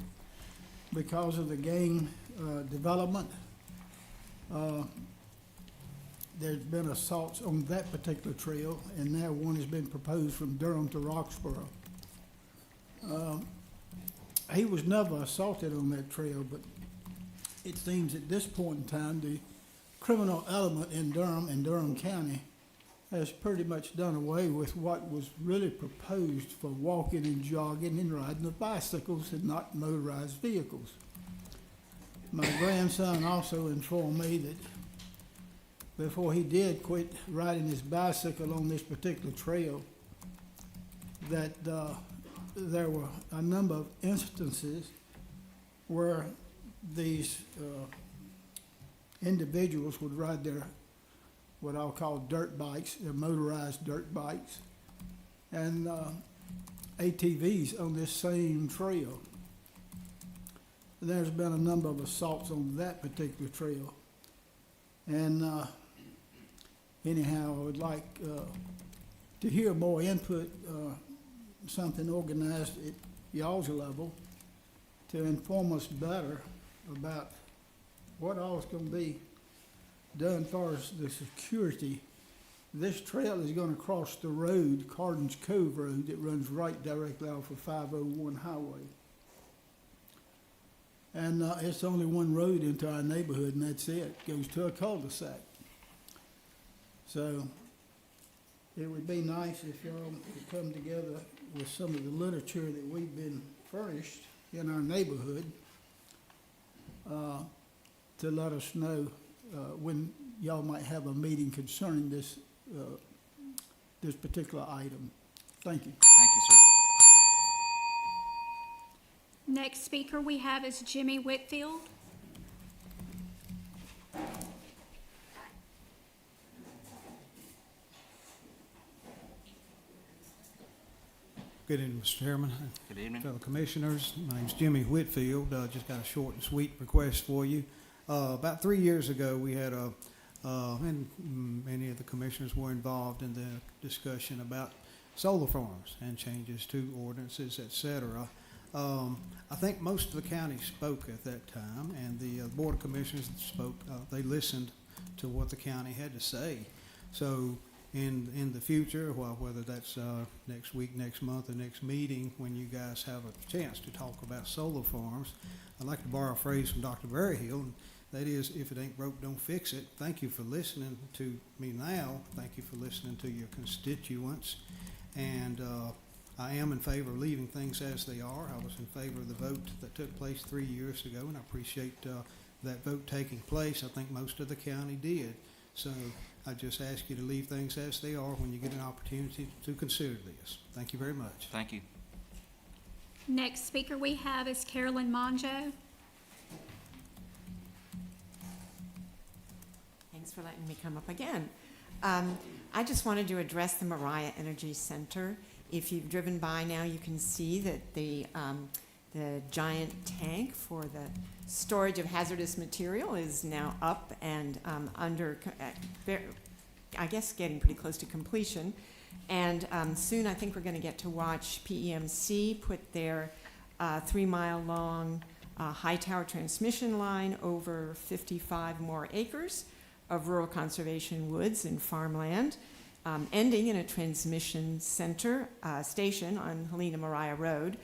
because of the gang development. There's been assaults on that particular trail, and now one has been proposed from Durham to Roxborough. He was never assaulted on that trail, but it seems at this point in time, the criminal element in Durham and Durham County has pretty much done away with what was really proposed for walking and jogging and riding of bicycles and not motorized vehicles. My grandson also informed me that before he did quit riding his bicycle on this particular trail, that there were a number of instances where these individuals would ride their, what I'll call dirt bikes, their motorized dirt bikes, and ATVs on this same trail. There's been a number of assaults on that particular trail. And anyhow, I would like to hear more input, something organized at y'all's level to inform us better about what all is going to be done as far as the security. This trail is going to cross the road, Cardin's Cove Road, that runs right directly off of 501 highway. And it's only one road into our neighborhood, and that's it. It goes to a cul-de-sac. So it would be nice if y'all could come together with some of the literature that we've been furnished in our neighborhood to let us know when y'all might have a meeting concerning this this particular item. Thank you. Thank you, sir. Next speaker we have is Jimmy Whitfield. Good evening, Mr. Chairman, Good evening. fellow commissioners. My name's Jimmy Whitfield. Just got a short and sweet request for you. About 3 years ago, we had and many of the commissioners were involved in the discussion about solar farms and changes to ordinances, et cetera. I think most of the county spoke at that time, and the Board of Commissioners that spoke, they listened to what the county had to say. So in the future, well, whether that's next week, next month, or next meeting, when you guys have a chance to talk about solar farms, I'd like to borrow a phrase from Dr. Berryhill, and that is, if it ain't broke, don't fix it. Thank you for listening to me now. Thank you for listening to your constituents. And I am in favor of leaving things as they are. I was in favor of the vote that took place 3 years ago, and I appreciate that vote taking place. I think most of the county did. So I just ask you to leave things as they are when you get an opportunity to consider this. Thank you very much. Thank you. Next speaker we have is Carolyn Monjo. Thanks for letting me come up again. I just wanted to address the Mariah Energy Center. If you've driven by now, you can see that the giant tank for the storage of hazardous material is now up and I guess getting pretty close to completion. And soon I think we're going to get to watch PEMC put their 3-mile long high tower transmission line over 55 more acres of rural conservation woods and farmland, ending in a transmission center station on Helena Mariah Road.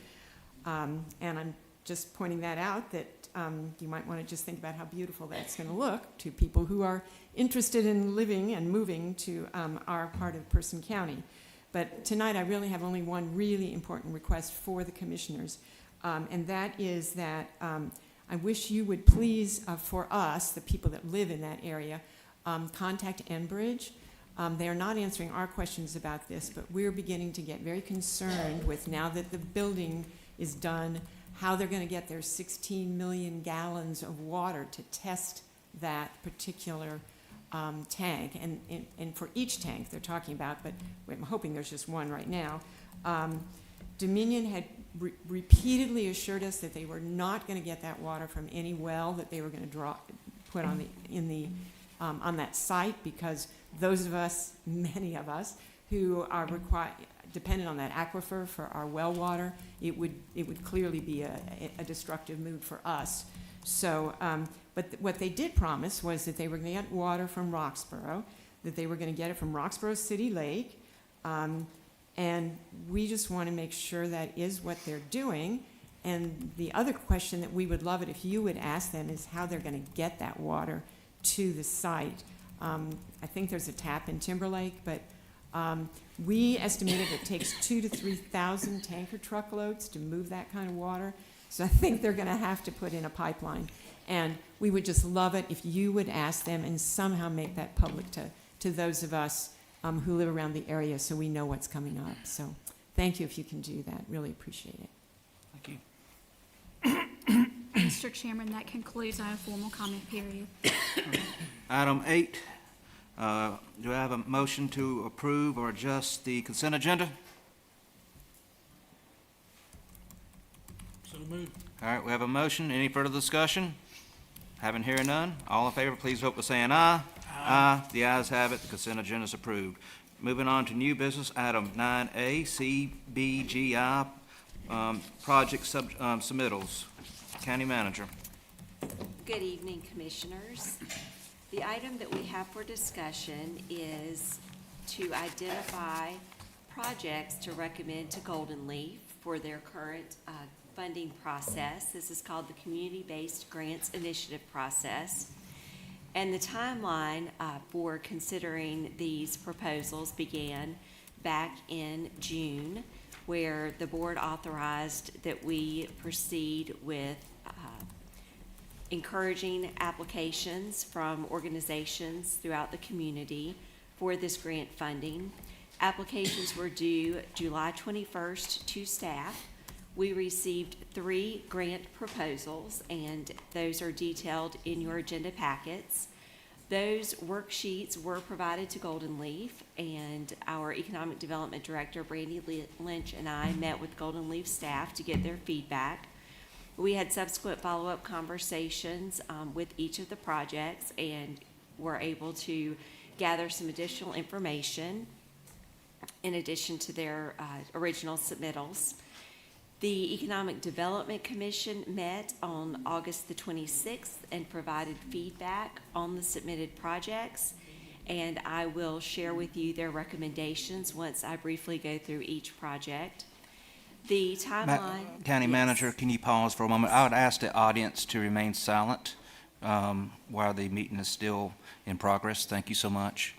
And I'm just pointing that out, that you might want to just think about how beautiful that's going to look to people who are interested in living and moving to our part of Person County. But tonight I really have only one really important request for the commissioners, and that is that I wish you would please, for us, the people that live in that area, contact Enbridge. They are not answering our questions about this, but we're beginning to get very concerned with, now that the building is done, how they're going to get their 16 million gallons of water to test that particular tank. And for each tank they're talking about, but I'm hoping there's just one right now. Dominion had repeatedly assured us that they were not going to get that water from any well that they were going to put on on that site, because those of us, many of us, who are dependent on that aquifer for our well water, it would clearly be a destructive move for us. So, but what they did promise was that they were going to get water from Roxborough, that they were going to get it from Roxborough City Lake, and we just want to make sure that is what they're doing. And the other question that we would love it if you would ask them is how they're going to get that water to the site. I think there's a tap in Timberlake, but we estimated it takes 2,000 to 3,000 tanker truckloads to move that kind of water. So I think they're going to have to put in a pipeline. And we would just love it if you would ask them and somehow make that public to those of us who live around the area, so we know what's coming up. So thank you if you can do that. Really appreciate it. Thank you. Mr. Chairman, that concludes our informal comment period. Item 8, do I have a motion to approve or adjust the consent agenda? So moved. All right, we have a motion. Any further discussion? Having heard none, all in favor, please vote by saying aye. Aye. The ayes have it. The consent agenda is approved. Moving on to new business, item 9A, CBGI project submittals. County Manager. Good evening, Commissioners. The item that we have for discussion is to identify projects to recommend to Golden Leaf for their current funding process. This is called the Community-Based Grants Initiative process. And the timeline for considering these proposals began back in June, where the board authorized that we proceed with encouraging applications from organizations throughout the community for this grant funding. Applications were due July 21st to staff. We received 3 grant proposals, and those are detailed in your agenda packets. Those worksheets were provided to Golden Leaf, and our Economic Development Director, Brandy Lynch, and I met with Golden Leaf staff to get their feedback. We had subsequent follow-up conversations with each of the projects and were able to gather some additional information in addition to their original submittals. The Economic Development Commission met on August the 26th and provided feedback on the submitted projects, and I will share with you their recommendations once I briefly go through each project. The timeline. County Yes. Manager, can you pause for a moment? I would ask the audience to remain silent while the meeting is still in progress. Thank you so much.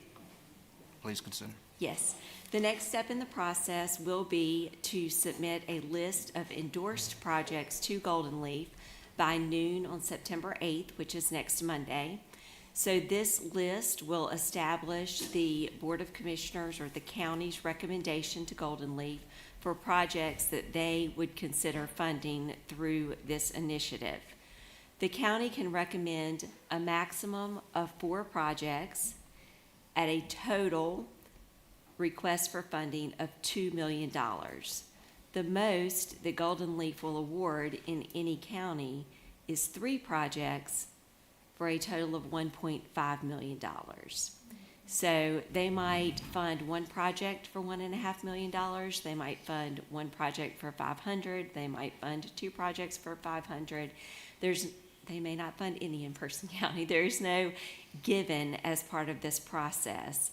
Please consider. Yes. The next step in the process will be to submit a list of endorsed projects to Golden Leaf by noon on September 8th, which is next Monday. So this list will establish the Board of Commissioners or the county's recommendation to Golden Leaf for projects that they would consider funding through this initiative. The county can recommend a maximum of 4 projects at a total request for funding of $2 million. The most that Golden Leaf will award in any county is 3 projects for a total of $1.5 million. So they might fund one project for $1.5 million. They might fund one project for 500. They might fund two projects for 500. They may not fund any in Person County. There's no given as part of this process.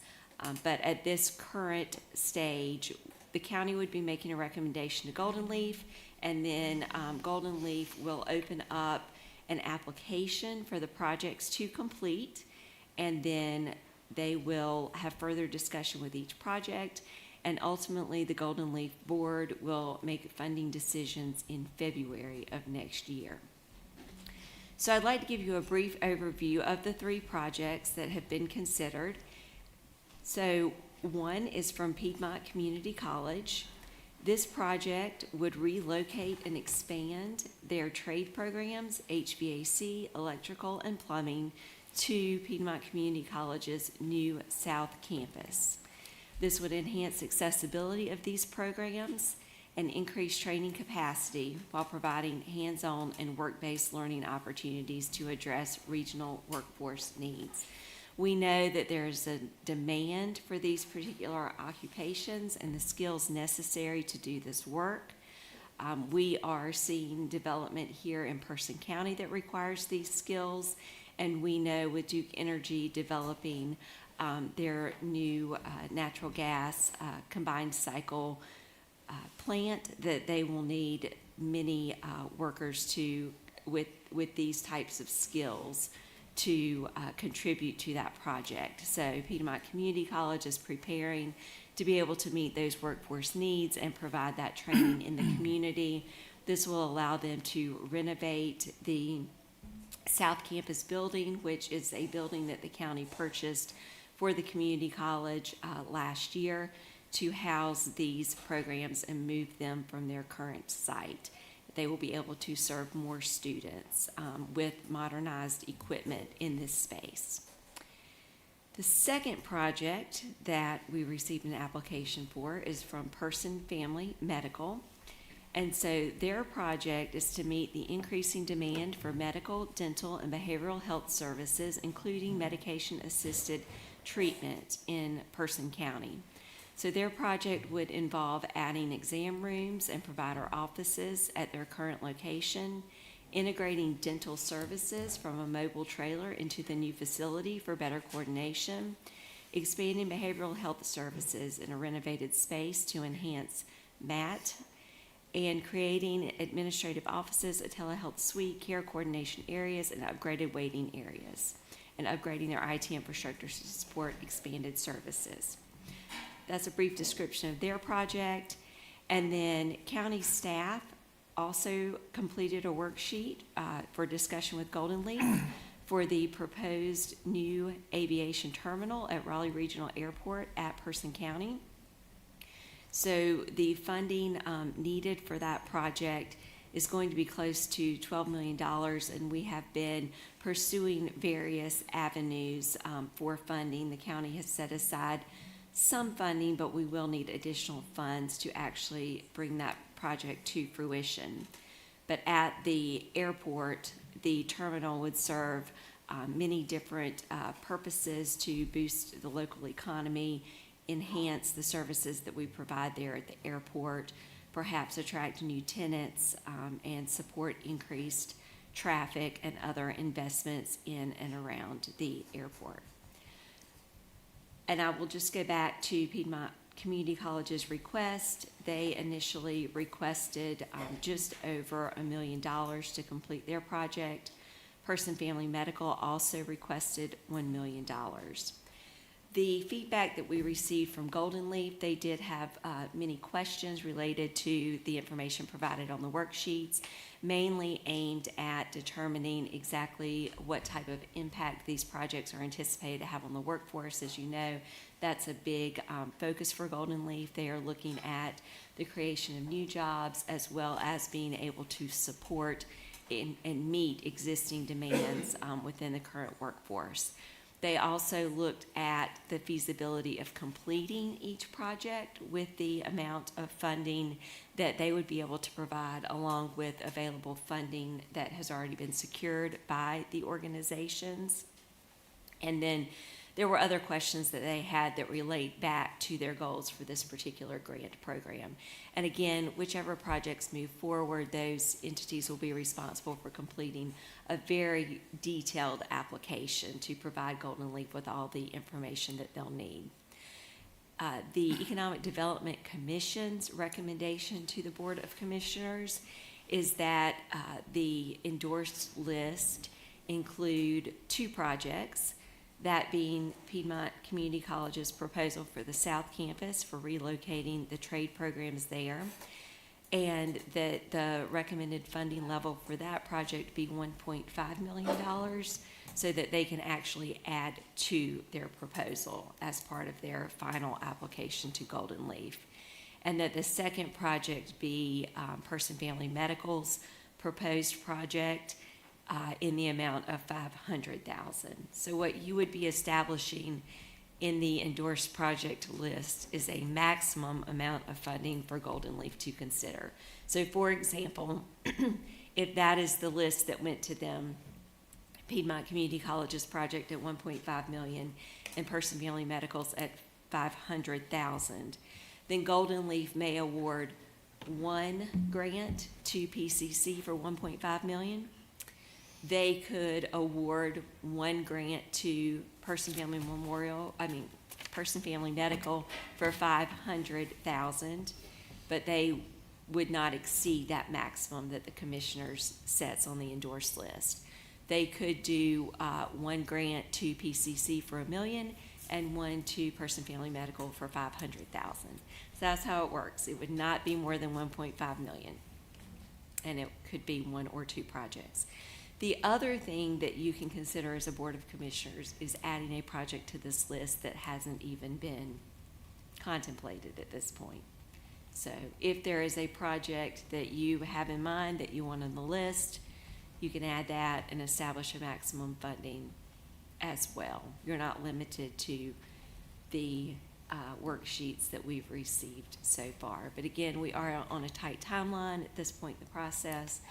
But at this current stage, the county would be making a recommendation to Golden Leaf, and then Golden Leaf will open up an application for the projects to complete, and then they will have further discussion with each project, and ultimately the Golden Leaf Board will make funding decisions in February of next year. So I'd like to give you a brief overview of the three projects that have been considered. So one is from Piedmont Community College. This project would relocate and expand their trade programs, HVAC, electrical, and plumbing, to Piedmont Community College's new South Campus. This would enhance accessibility of these programs and increase training capacity while providing hands-on and work-based learning opportunities to address regional workforce needs. We know that there is a demand for these particular occupations and the skills necessary to do this work. We are seeing development here in Person County that requires these skills, and we know with Duke Energy developing their new natural gas combined cycle plant, that they will need many workers with these types of skills to contribute to that project. So Piedmont Community College is preparing to be able to meet those workforce needs and provide that training in the community. This will allow them to renovate the South Campus building, which is a building that the county purchased for the community college last year, to house these programs and move them from their current site. They will be able to serve more students with modernized equipment in this space. The second project that we received an application for is from Person Family Medical. And so their project is to meet the increasing demand for medical, dental, and behavioral health services, including medication-assisted treatment in Person County. So their project would involve adding exam rooms and provider offices at their current location, integrating dental services from a mobile trailer into the new facility for better coordination, expanding behavioral health services in a renovated space to enhance MAT, and creating administrative offices, a telehealth suite, care coordination areas, and upgraded waiting areas, and upgrading their IT infrastructure to support expanded services. That's a brief description of their project. And then county staff also completed a worksheet for discussion with Golden Leaf for the proposed new aviation terminal at Raleigh Regional Airport at Person County. So the funding needed for that project is going to be close to $12 million, and we have been pursuing various avenues for funding. The county has set aside some funding, but we will need additional funds to actually bring that project to fruition. But at the airport, the terminal would serve many different purposes to boost the local economy, enhance the services that we provide there at the airport, perhaps attract new tenants, and support increased traffic and other investments in and around the airport. And I will just go back to Piedmont Community College's request. They initially requested just over $1 million to complete their project. Person Family Medical also requested $1 million. The feedback that we received from Golden Leaf, they did have many questions related to the information provided on the worksheets, mainly aimed at determining exactly what type of impact these projects are anticipated to have on the workforce. As you know, that's a big focus for Golden Leaf. They are looking at the creation of new jobs as well as being able to support and meet existing demands within the current workforce. They also looked at the feasibility of completing each project with the amount of funding that they would be able to provide, along with available funding that has already been secured by the organizations. And then there were other questions that they had that relate back to their goals for this particular grant program. And again, whichever projects move forward, those entities will be responsible for completing a very detailed application to provide Golden Leaf with all the information that they'll need. The Economic Development Commission's recommendation to the Board of Commissioners is that the endorsed list include 2 projects, that being Piedmont Community College's proposal for the South Campus for relocating the trade programs there, and that the recommended funding level for that project be $1.5 million, so that they can actually add to their proposal as part of their final application to Golden Leaf. And that the second project be Person Family Medical's proposed project in the amount of $500,000. So what you would be establishing in the endorsed project list is a maximum amount of funding for Golden Leaf to consider. So for example, if that is the list that went to them, Piedmont Community College's project at $1.5 million and Person Family Medical's at $500,000, then Golden Leaf may award one grant to PCC for $1.5 million. They could award one grant to Person Family Medical for $500,000, but they would not exceed that maximum that the commissioners sets on the endorsed list. They could do one grant to PCC for $1 million and one to Person Family Medical for $500,000. So that's how it works. It would not be more than $1.5 million, and it could be 1 or 2 projects. The other thing that you can consider as a Board of Commissioners is adding a project to this list that hasn't even been contemplated at this point. So if there is a project that you have in mind that you want on the list, you can add that and establish a maximum funding as well. You're not limited to the worksheets that we've received so far. But again, we are on a tight timeline at this point in the process,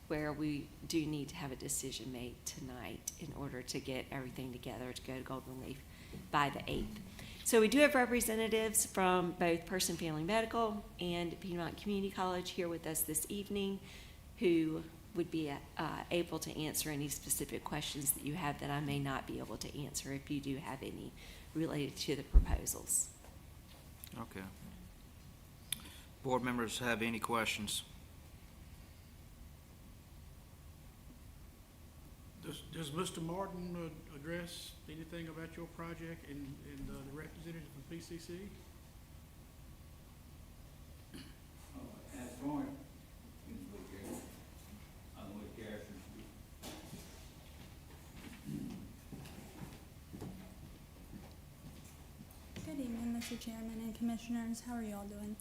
where we do need to have a decision made tonight in order to get everything together to go to Golden Leaf by the 8th. So we do have representatives from both Person Family Medical and Piedmont Community College here with us this evening who would be able to answer any specific questions that you have that I may not be able to answer if you do have any related to the proposals. Okay. Board members have any questions? Does Mr. Martin address anything about your project and the representative from PCC? Good evening, Mr. Chairman and Commissioners. How are you all doing?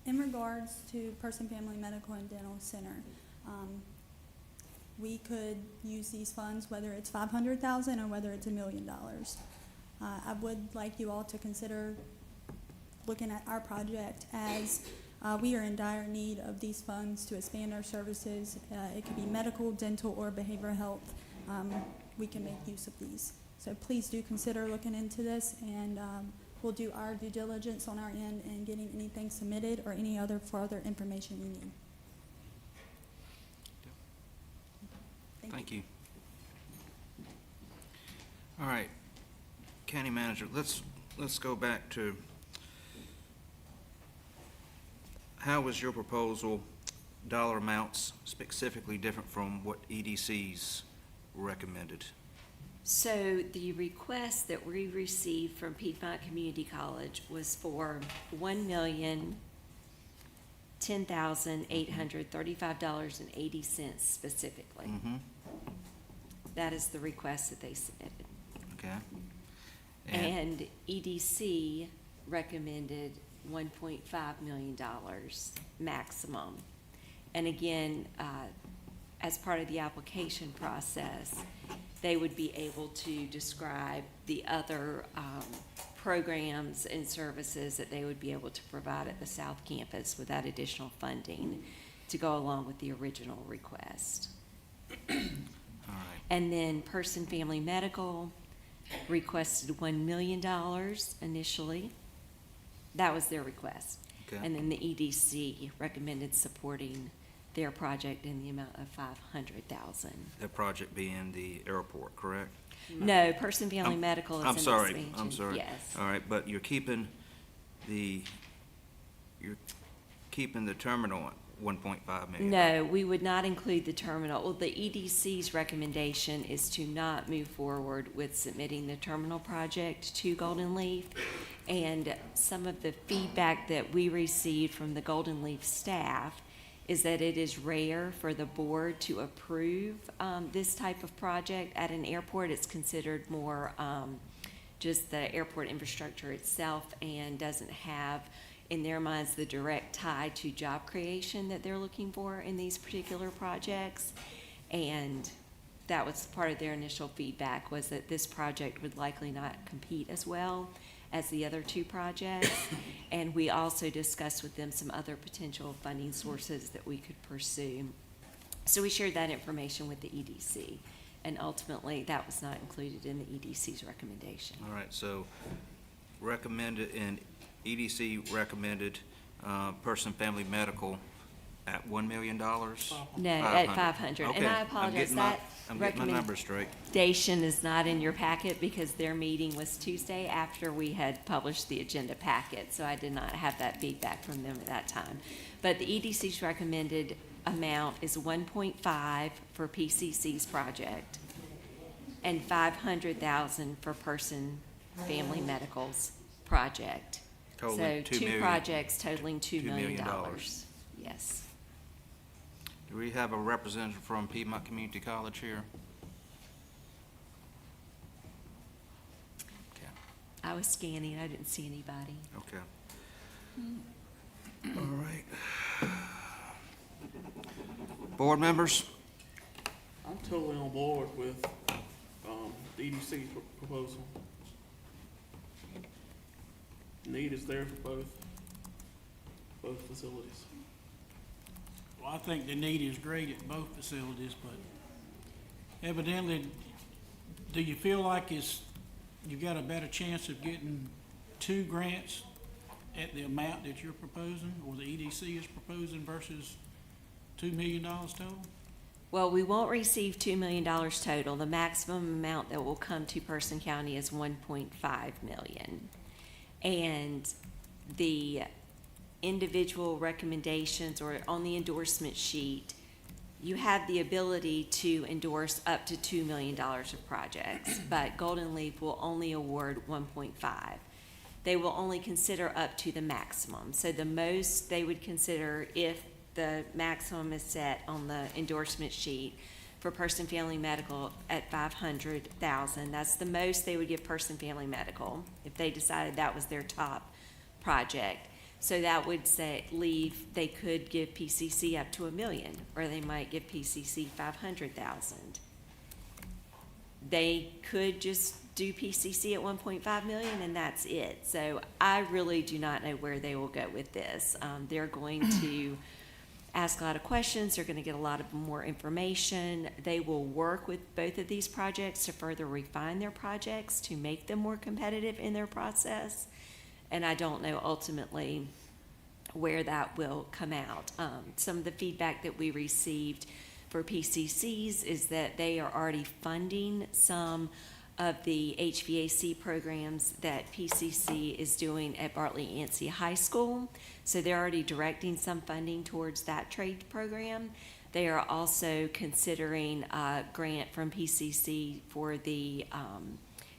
In regards to Person Family Medical and Dental Center, we could use these funds, whether it's $500,000 or whether it's $1 million. I would like you all to consider looking at our project as we are in dire need of these funds to expand our services. It could be medical, dental, or behavioral health. We can make use of these. So please do consider looking into this, and we'll do our due diligence on our end in getting anything submitted or any other further information you need. Thank you. All right, County Manager, let's go back to how was your proposal dollar amounts specifically different from what EDC's recommended? So the request that we received from Piedmont Community College was for $1,010,835.80 specifically. Mm-hmm. That is the request that they submitted. Okay. And EDC recommended $1.5 million maximum. And again, as part of the application process, they would be able to describe the other programs and services that they would be able to provide at the South Campus with that additional funding to go along with the original request. All right. And then Person Family Medical requested $1 million initially. That was their request. Okay. And then the EDC recommended supporting their project in the amount of $500,000. That project being the airport, correct? No, Person Family Medical is an I'm sorry, expansion. I'm sorry. Yes. All right, but you're keeping the terminal at 1.5 million. No, we would not include the terminal. Well, the EDC's recommendation is to not move forward with submitting the terminal project to Golden Leaf. And some of the feedback that we received from the Golden Leaf staff is that it is rare for the board to approve this type of project at an airport. It's considered more just the airport infrastructure itself and doesn't have, in their minds, the direct tie to job creation that they're looking for in these particular projects. And that was part of their initial feedback, was that this project would likely not compete as well as the other two projects. And we also discussed with them some other potential funding sources that we could pursue. So we shared that information with the EDC, and ultimately that was not included in the EDC's recommendation. All right, so recommended, and EDC recommended Person Family Medical at $1 million? No, at 500. Okay, And I apologize, I'm getting my numbers straight. recommendation is not in your packet because their meeting was Tuesday after we had published the agenda packet, so I did not have that feedback from them at that time. But the EDC's recommended amount is 1.5 for PCC's project and 500,000 for Person Family Medical's project. Totaling So $2 two million. projects totaling $2 $2 million. million. Yes. Do we have a representative from Piedmont Community College here? Okay, I was scanning, I didn't see anybody. okay. All right. Board members? I'm totally on board with the EDC proposal. Need is there for both facilities. Well, I think the need is great at both facilities, but evidently, do you feel like you got a better chance of getting 2 grants at the amount that you're proposing, or the EDC is proposing, versus $2 million total? Well, we won't receive $2 million total. The maximum amount that will come to Person County is $1.5 million. And the individual recommendations, or on the endorsement sheet, you have the ability to endorse up to $2 million of projects, but Golden Leaf will only award 1.5. They will only consider up to the maximum. So the most they would consider, if the maximum is set on the endorsement sheet for Person Family Medical at $500,000, that's the most they would give Person Family Medical if they decided that was their top project. So that would they could give PCC up to $1 million, or they might give PCC $500,000. They could just do PCC at 1.5 million, and that's it. So I really do not know where they will go with this. They're going to ask a lot of questions. They're going to get a lot of more information. They will work with both of these projects to further refine their projects to make them more competitive in their process. And I don't know ultimately where that will come out. Some of the feedback that we received for PCCs is that they are already funding some of the HVAC programs that PCC is doing at Bartlett-Yancey High School. So they're already directing some funding towards that trade program. They are also considering a grant from PCC for the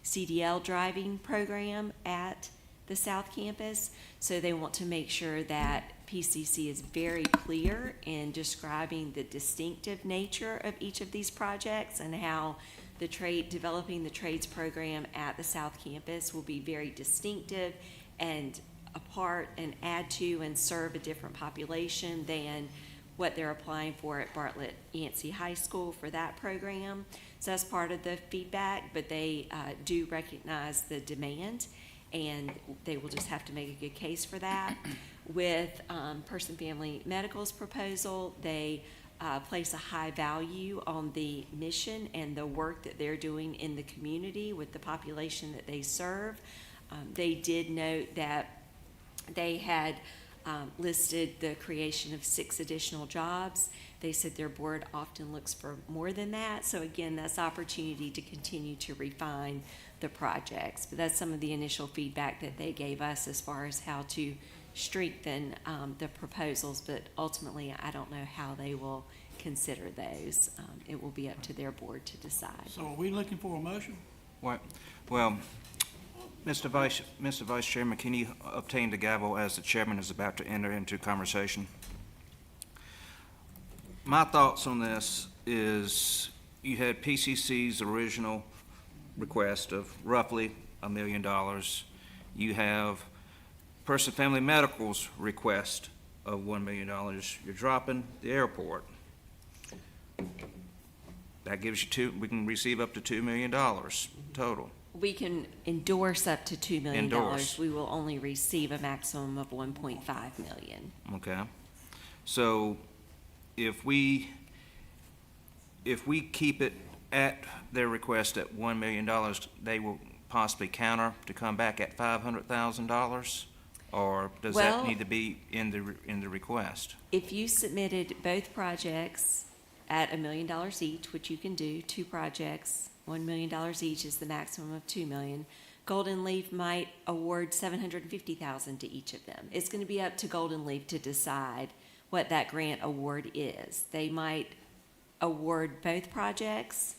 CDL driving program at the South Campus. So they want to make sure that PCC is very clear in describing the distinctive nature of each of these projects and how developing the trades program at the South Campus will be very distinctive and apart and add to and serve a different population than what they're applying for at Bartlett-Yancey High School for that program. So that's part of the feedback, but they do recognize the demand, and they will just have to make a good case for that. With Person Family Medical's proposal, they place a high value on the mission and the work that they're doing in the community with the population that they serve. They did note that they had listed the creation of 6 additional jobs. They said their board often looks for more than that. So again, that's opportunity to continue to refine the projects. But that's some of the initial feedback that they gave us as far as how to strengthen the proposals. But ultimately, I don't know how they will consider those. It will be up to their board to decide. So are we looking for a motion? What? Well, Mr. Vice Chairman, can you obtain the gavel as the chairman is about to enter into conversation? My thoughts on this is you had PCC's original request of roughly $1 million. You have Person Family Medical's request of $1 million. You're dropping the airport. That gives you we can receive up to $2 million total. We can endorse up to $2 million. Endorse. We will only receive a maximum of $1.5 million. Okay. So if we keep it at their request at $1 million, they will possibly counter to come back at $500,000? Or does that Well, need to be in the request? If you submitted both projects at $1 million each, which you can do, 2 projects, $1 million each is the maximum of $2 million. Golden Leaf might award $750,000 to each of them. It's going to be up to Golden Leaf to decide what that grant award is. They might award both projects.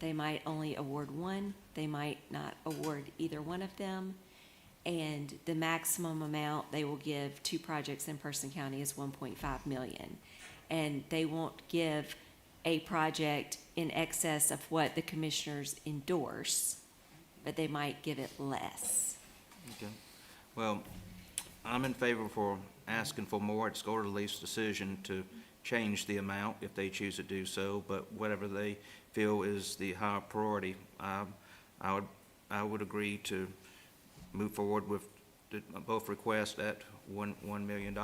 They might only award one. They might not award either one of them. And the maximum amount they will give 2 projects in Person County is $1.5 million. And they won't give a project in excess of what the commissioners endorse, but they might give it less. Okay. Well, I'm in favor for asking for more. It's Golden Leaf's decision to change the amount if they choose to do so, but whatever they feel is the higher priority, I would agree to move forward with both requests at $1 million.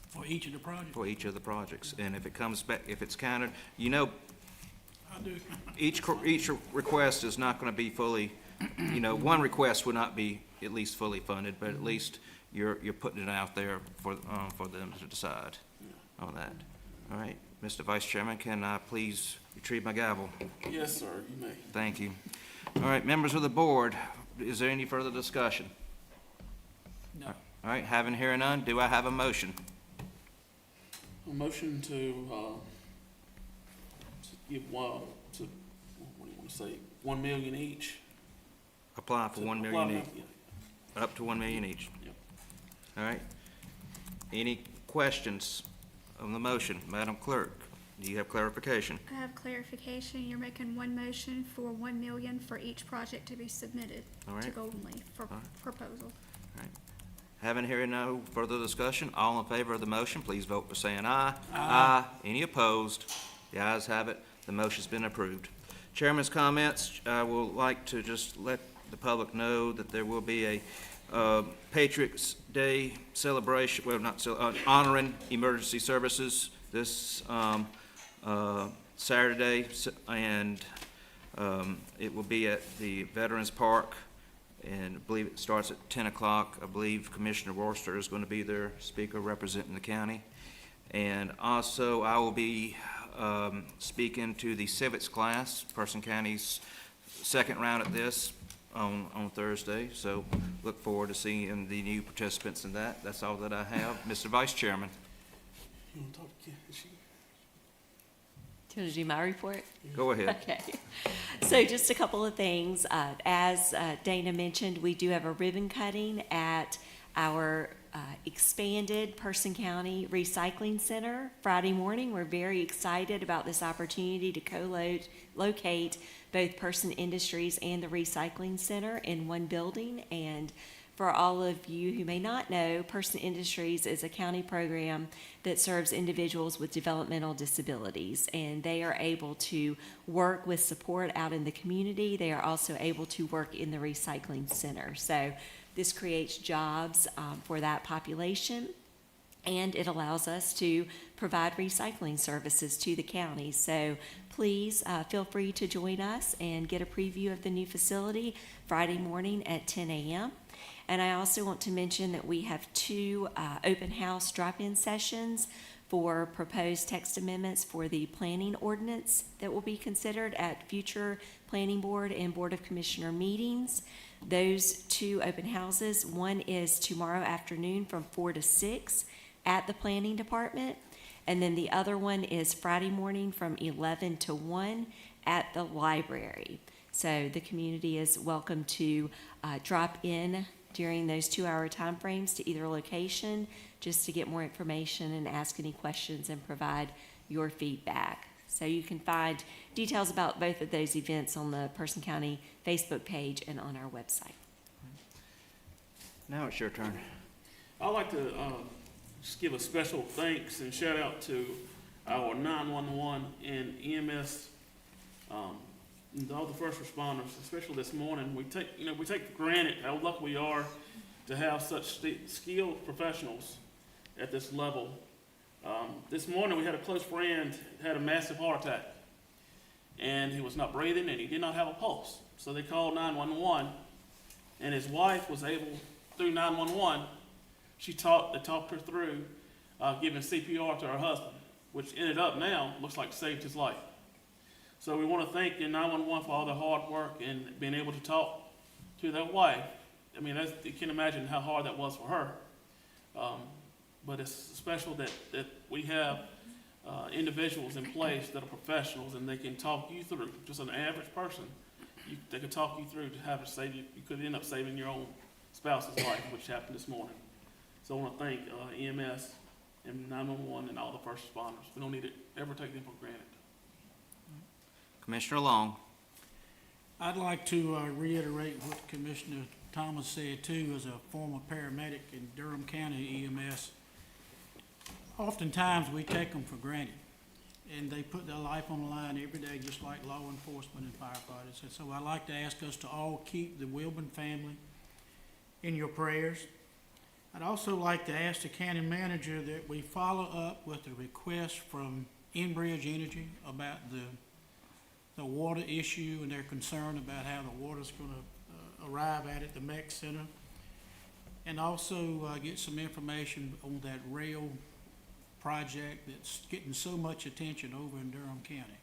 For each of the projects? For each of the projects. And if it comes back, if it's counted, you know, I do. each request is not going to be fully, one request would not be at least fully funded, but at least you're putting it out there for them to decide on that. All right, Mr. Vice Chairman, can I please retrieve my gavel? Yes, sir, you may. Thank you. All right, members of the board, is there any further discussion? No. All right, having hearing none, do I have a motion? A motion to give what do you want to say, 1 million each? Apply for 1 million each, up to 1 million each. Yep. All right. Any questions on the motion? Madam Clerk, do you have clarification? I have clarification. You're making one motion for 1 million for each project to be submitted All right. to Golden Leaf for All right. proposal. All right. Having hearing no further discussion, all in favor of the motion, please vote by saying aye. Aye. Any opposed? The ayes have it. The motion's been approved. Chairman's comments, I would like to just let the public know that there will be a Patriots Day celebration, well, not honoring emergency services this Saturday, and it will be at the Veterans Park, and I believe it starts at 10 o'clock. I believe Commissioner Worcester is going to be their speaker representing the county. And also, I will be speaking to the civics class, Person County's second round at this on Thursday. So look forward to seeing the new participants in that. That's all that I have. Mr. Vice Chairman. You want to talk to Kim? Do you want to do my report? Go ahead. Okay. So just a couple of things. As Dana mentioned, we do have a ribbon cutting at our expanded Person County Recycling Center Friday morning. We're very excited about this opportunity to co-locate both Person Industries and the Recycling Center in one building. And for all of you who may not know, Person Industries is a county program that serves individuals with developmental disabilities, and they are able to work with support out in the community. They are also able to work in the recycling center. So this creates jobs for that population. and it allows us to provide recycling services to the county. So please feel free to join us and get a preview of the new facility Friday morning at 10 a.m. And I also want to mention that we have 2 open house drop-in sessions for proposed text amendments for the planning ordinance that will be considered at future planning board and board of commissioner meetings. Those 2 open houses, one is tomorrow afternoon from 4 to 6 at the planning department, and then the other one is Friday morning from 11 to 1 at the library. So the community is welcome to drop in during those 2-hour timeframes to either location just to get more information and ask any questions and provide your feedback. So you can find details about both of those events on the Person County Facebook page and on our website. Now it's your turn. I'd like to just give a special thanks and shout out to our 911 and EMS, and all the first responders, especially this morning. We take for granted how lucky we are to have such skilled professionals at this level. This morning we had a close friend had a massive heart attack, and he was not breathing and he did not have a pulse. So they called 911, and his wife was able, through 911, they talked her through giving CPR to her husband, which ended up now looks like saved his life. So we want to thank the 911 for all the hard work and being able to talk to their wife. I mean, you can imagine how hard that was for her. But it's special that we have individuals in place that are professionals and they can talk you through. Just an average person, they could talk you through to have it save you. You could end up saving your own spouse's life, which happened this morning. So I want to thank EMS and 911 and all the first responders. We don't need to ever take them for granted. Commissioner Long. I'd like to reiterate what Commissioner Thomas said too, as a former paramedic in Durham County EMS. Oftentimes we take them for granted, and they put their life on the line every day, just like law enforcement and firefighters. And so I'd like to ask us to all keep the Wilburn family in your prayers. I'd also like to ask the county manager that we follow up with a request from Enbridge Energy about the water issue and their concern about how the water's going to arrive at the MEC Center, and also get some information on that rail project that's getting so much attention over in Durham County.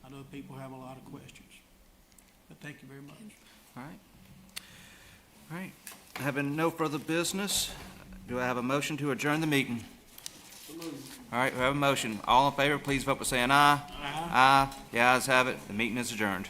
I know people have a lot of questions, but thank you very much. All right. All right. Having no further business, do I have a motion to adjourn the meeting? All right, we have a motion. All in favor, please vote by saying aye. Aye. Aye. The ayes have it. The meeting is adjourned.